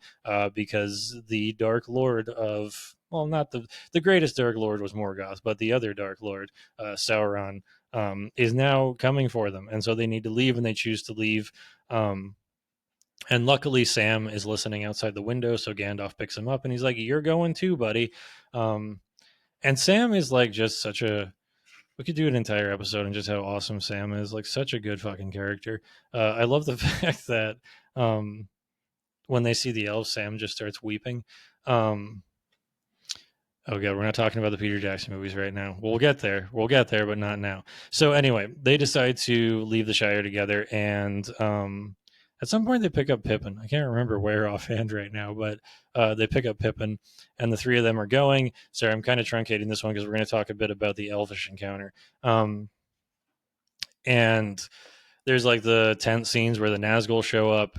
because the Dark Lord of, well, not the greatest Dark Lord was Morgoth, but the other Dark Lord, Sauron, is now coming for them, and so they need to leave, and they choose to leave. And luckily, Sam is listening outside the window, so Gandalf picks him up, and he's like, "You're going too, buddy." Um, and Sam is like just such a. We could do an entire episode on just how awesome Sam is. Like, such a good fucking character. I love the fact that um, when they see the elves, Sam just starts weeping. Um, Oh god, we're not talking about the Peter Jackson movies right now. We'll get there. We'll get there, but not now. So anyway, they decide to leave the Shire together, and at some point they pick up Pippin. I can't remember where offhand right now, but they pick up Pippin, and the three of them are going. Sorry, I'm kind of truncating this one because we're going to talk a bit about the Elvish encounter. And there's like the tent scenes where the Nazgul show up,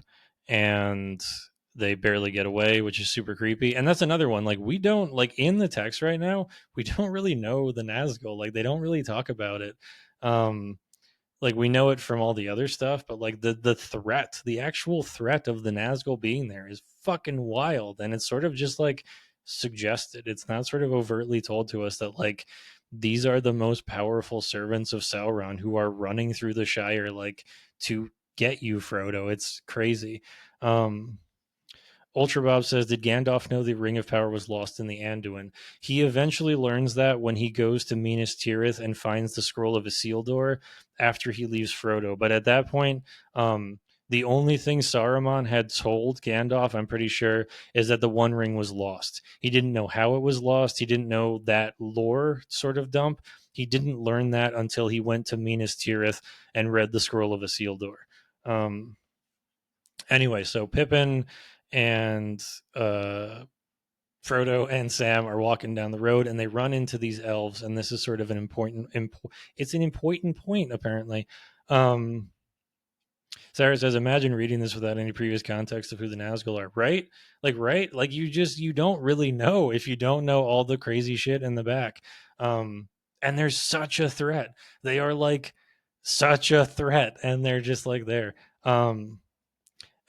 and they barely get away, which is super creepy. And that's another one. Like, we don't, like, in the text right now, we don't really know the Nazgul. Like, they don't really talk about it. Um, like, we know it from all the other stuff, but like the threat, the actual threat of the Nazgul being there is fucking wild. And it's sort of just like suggested. It's not sort of overtly told to us that like these are the most powerful servants of Sauron who are running through the Shire like to get you, Frodo. It's crazy. Um Ultra Bob says, did Gandalf know the Ring of Power was lost in the Anduin? He eventually learns that when he goes to Minas Tirith and finds the Scroll of Isildur after he leaves Frodo. But at that point, the only thing Saruman had told Gandalf, I'm pretty sure, is that the One Ring was lost. He didn't know how it was lost. He didn't know that lore sort of dump. He didn't learn that until he went to Minas Tirith and read the Scroll of Isildur. Um, anyway, so Pippin and Frodo and Sam are walking down the road, and they run into these elves, and this is sort of an it's an important point apparently. Sarah says, imagine reading this without any previous context of who the Nazgul are, right? Like, you don't really know if you don't know all the crazy shit in the back. And they're such a threat. They are like such a threat, and they're just like there.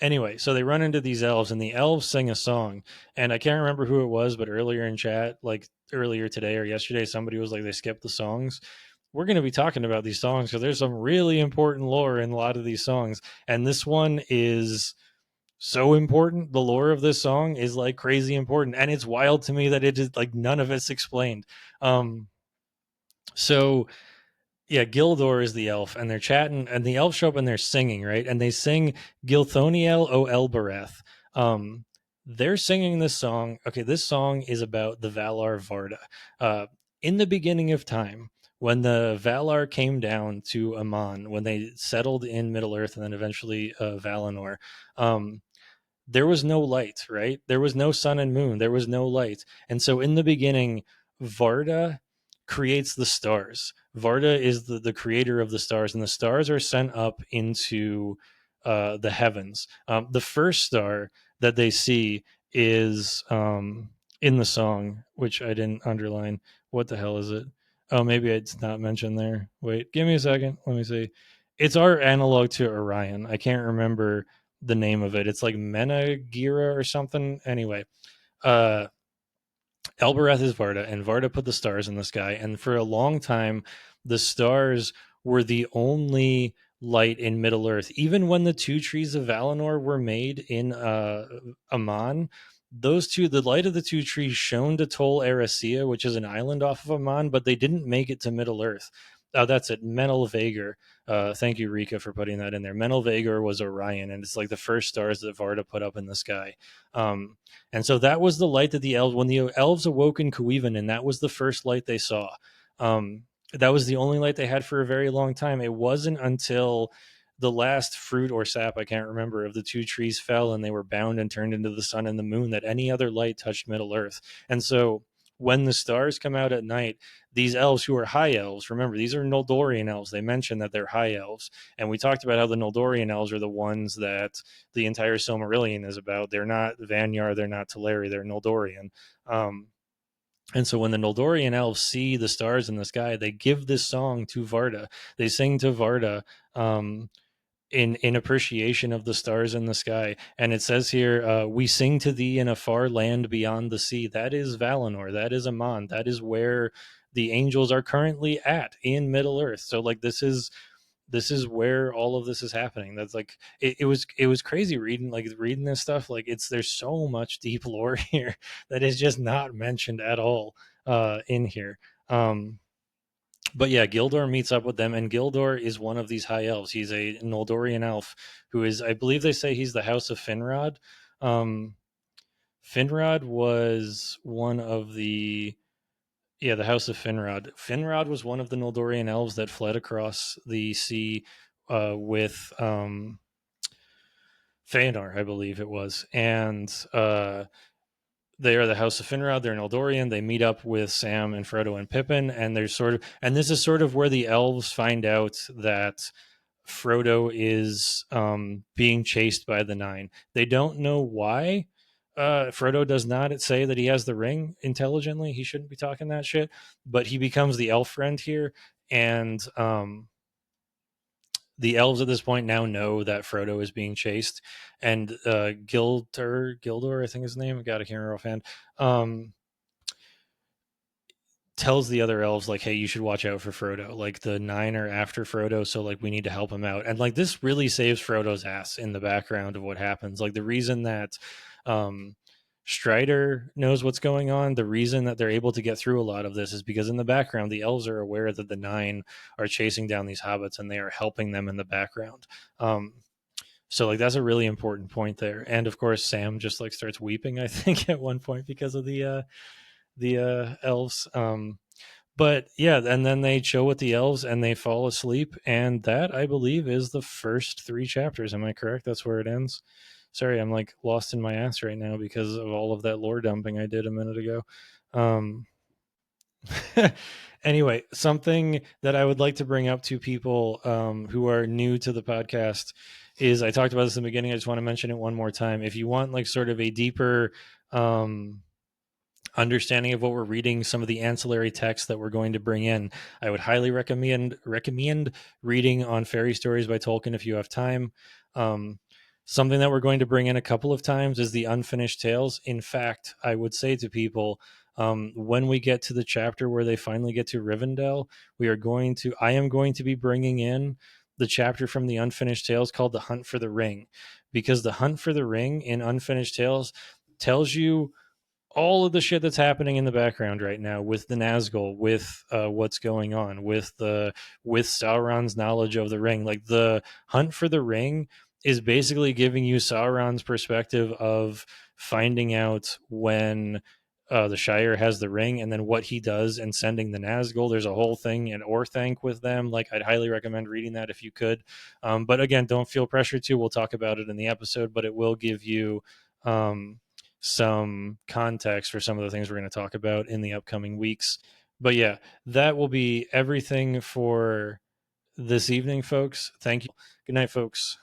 Anyway, so they run into these elves, and the elves sing a song. And I can't remember who it was, but earlier in chat, like earlier today or yesterday, somebody was like, they skipped the songs. We're going to be talking about these songs because there's some really important lore in a lot of these songs. And this one is so important. The lore of this song is like crazy important. And it's wild to me that it is like none of it's explained. So yeah, Gildor is the elf, and they're chatting, and the elves show up and they're singing, right? And they sing Gilthoniel o Elbereth. They're singing this song. Okay, this song is about the Valar Varda. In the beginning of time, when the Valar came down to Aman, when they settled in Middle Earth and then eventually Valinor, there was no light, right? There was no sun and moon. There was no light. And so in the beginning, Varda creates the stars. Varda is the creator of the stars, and the stars are sent up into the heavens. The first star that they see is in the song, which I didn't underline. What the hell is it? Oh, maybe it's not mentioned there. Wait, give me a second. Let me see. It's our analog to Orion. I can't remember the name of it. It's like Menagira or something. Anyway, uh, Elbereth is Varda, and Varda put the stars in the sky. And for a long time, the stars were the only light in Middle Earth. Even when the two trees of Valinor were made in Aman, those two, the light of the two trees shone to Tol Eressëa, which is an island off of Aman, but they didn't make it to Middle Earth. That's it. Menel Vagar. Thank you, Rika, for putting that in there. Menel Vagar was Orion, and it's like the first stars that Varda put up in the sky. Um, and so that was the light that the elves, when the elves awoke in Cuivanen, that was the first light they saw. That was the only light they had for a very long time. It wasn't until the last fruit or sap, I can't remember, of the two trees fell and they were bound and turned into the sun and the moon that any other light touched Middle Earth. And so when the stars come out at night, these elves who are high elves, remember, these are Noldorian elves. They mentioned that they're high elves. And we talked about how the Noldorian elves are the ones that the entire Silmarillion is about. They're not Vanyar, they're not Teleri, they're Noldorian. And so when the Noldorian elves see the stars in the sky, they give this song to Varda. They sing to Varda in appreciation of the stars in the sky. And it says here, we sing to thee in a far land beyond the sea. That is Valinor. That is Aman. That is where the angels are currently at in Middle Earth. So like this is where all of this is happening. That's like it was crazy reading this stuff. Like there's so much deep lore here that is just not mentioned at all in here. But yeah, Gildor meets up with them, and Gildor is one of these high elves. He's a Noldorian elf who is, I believe they say he's the House of Finrod. Um, Finrod was one of the the House of Finrod. Finrod was one of the Noldorian elves that fled across the sea with Feanor, I believe it was, and they are the House of Finrod. They're Noldorian. They meet up with Sam and Frodo and Pippin, and there's and this is sort of where the elves find out that Frodo is being chased by the Nine. They don't know why. Frodo does not say that he has the ring intelligently. He shouldn't be talking that shit, but he becomes the elf friend here, and the elves at this point now know that Frodo is being chased, and Gildor, I think his name, God, I can't remember offhand, tells the other elves like, hey, you should watch out for Frodo. Like the Nine are after Frodo, so like we need to help him out. And like this really saves Frodo's ass in the background of what happens. Like the reason that Strider knows what's going on, the reason that they're able to get through a lot of this is because in the background the elves are aware that the Nine are chasing down these hobbits and they are helping them in the background. So like that's a really important point there. And of course Sam just like starts weeping, I think, at one point because of the elves. But yeah, and then they chill with the elves and they fall asleep, and that I believe is the first 3 chapters. Am I correct? That's where it ends. Sorry, I'm like lost in my ass right now because of all of that lore dumping I did a minute ago. Anyway, something that I would like to bring up to people who are new to the podcast is, I talked about this in the beginning, I just want to mention it one more time. If you want like sort of a deeper understanding of what we're reading, some of the ancillary texts that we're going to bring in, I would highly recommend reading On Fairy Stories by Tolkien if you have time. Something that we're going to bring in a couple of times is the Unfinished Tales. In fact, I would say to people, when we get to the chapter where they finally get to Rivendell, I am going to be bringing in the chapter from the Unfinished Tales called The Hunt for the Ring, because the Hunt for the Ring in Unfinished Tales tells you all of the shit that's happening in the background right now with the Nazgul, with what's going on with Sauron's knowledge of the ring. Like the Hunt for the Ring is basically giving you Sauron's perspective of finding out when the Shire has the ring, and then what he does in sending the Nazgul. There's a whole thing in Orthanc with them. Like, I'd highly recommend reading that if you could. But again, don't feel pressured to. We'll talk about it in the episode, but it will give you some context for some of the things we're going to talk about in the upcoming weeks. But yeah, that will be everything for this evening, folks. Thank you. Good night, folks.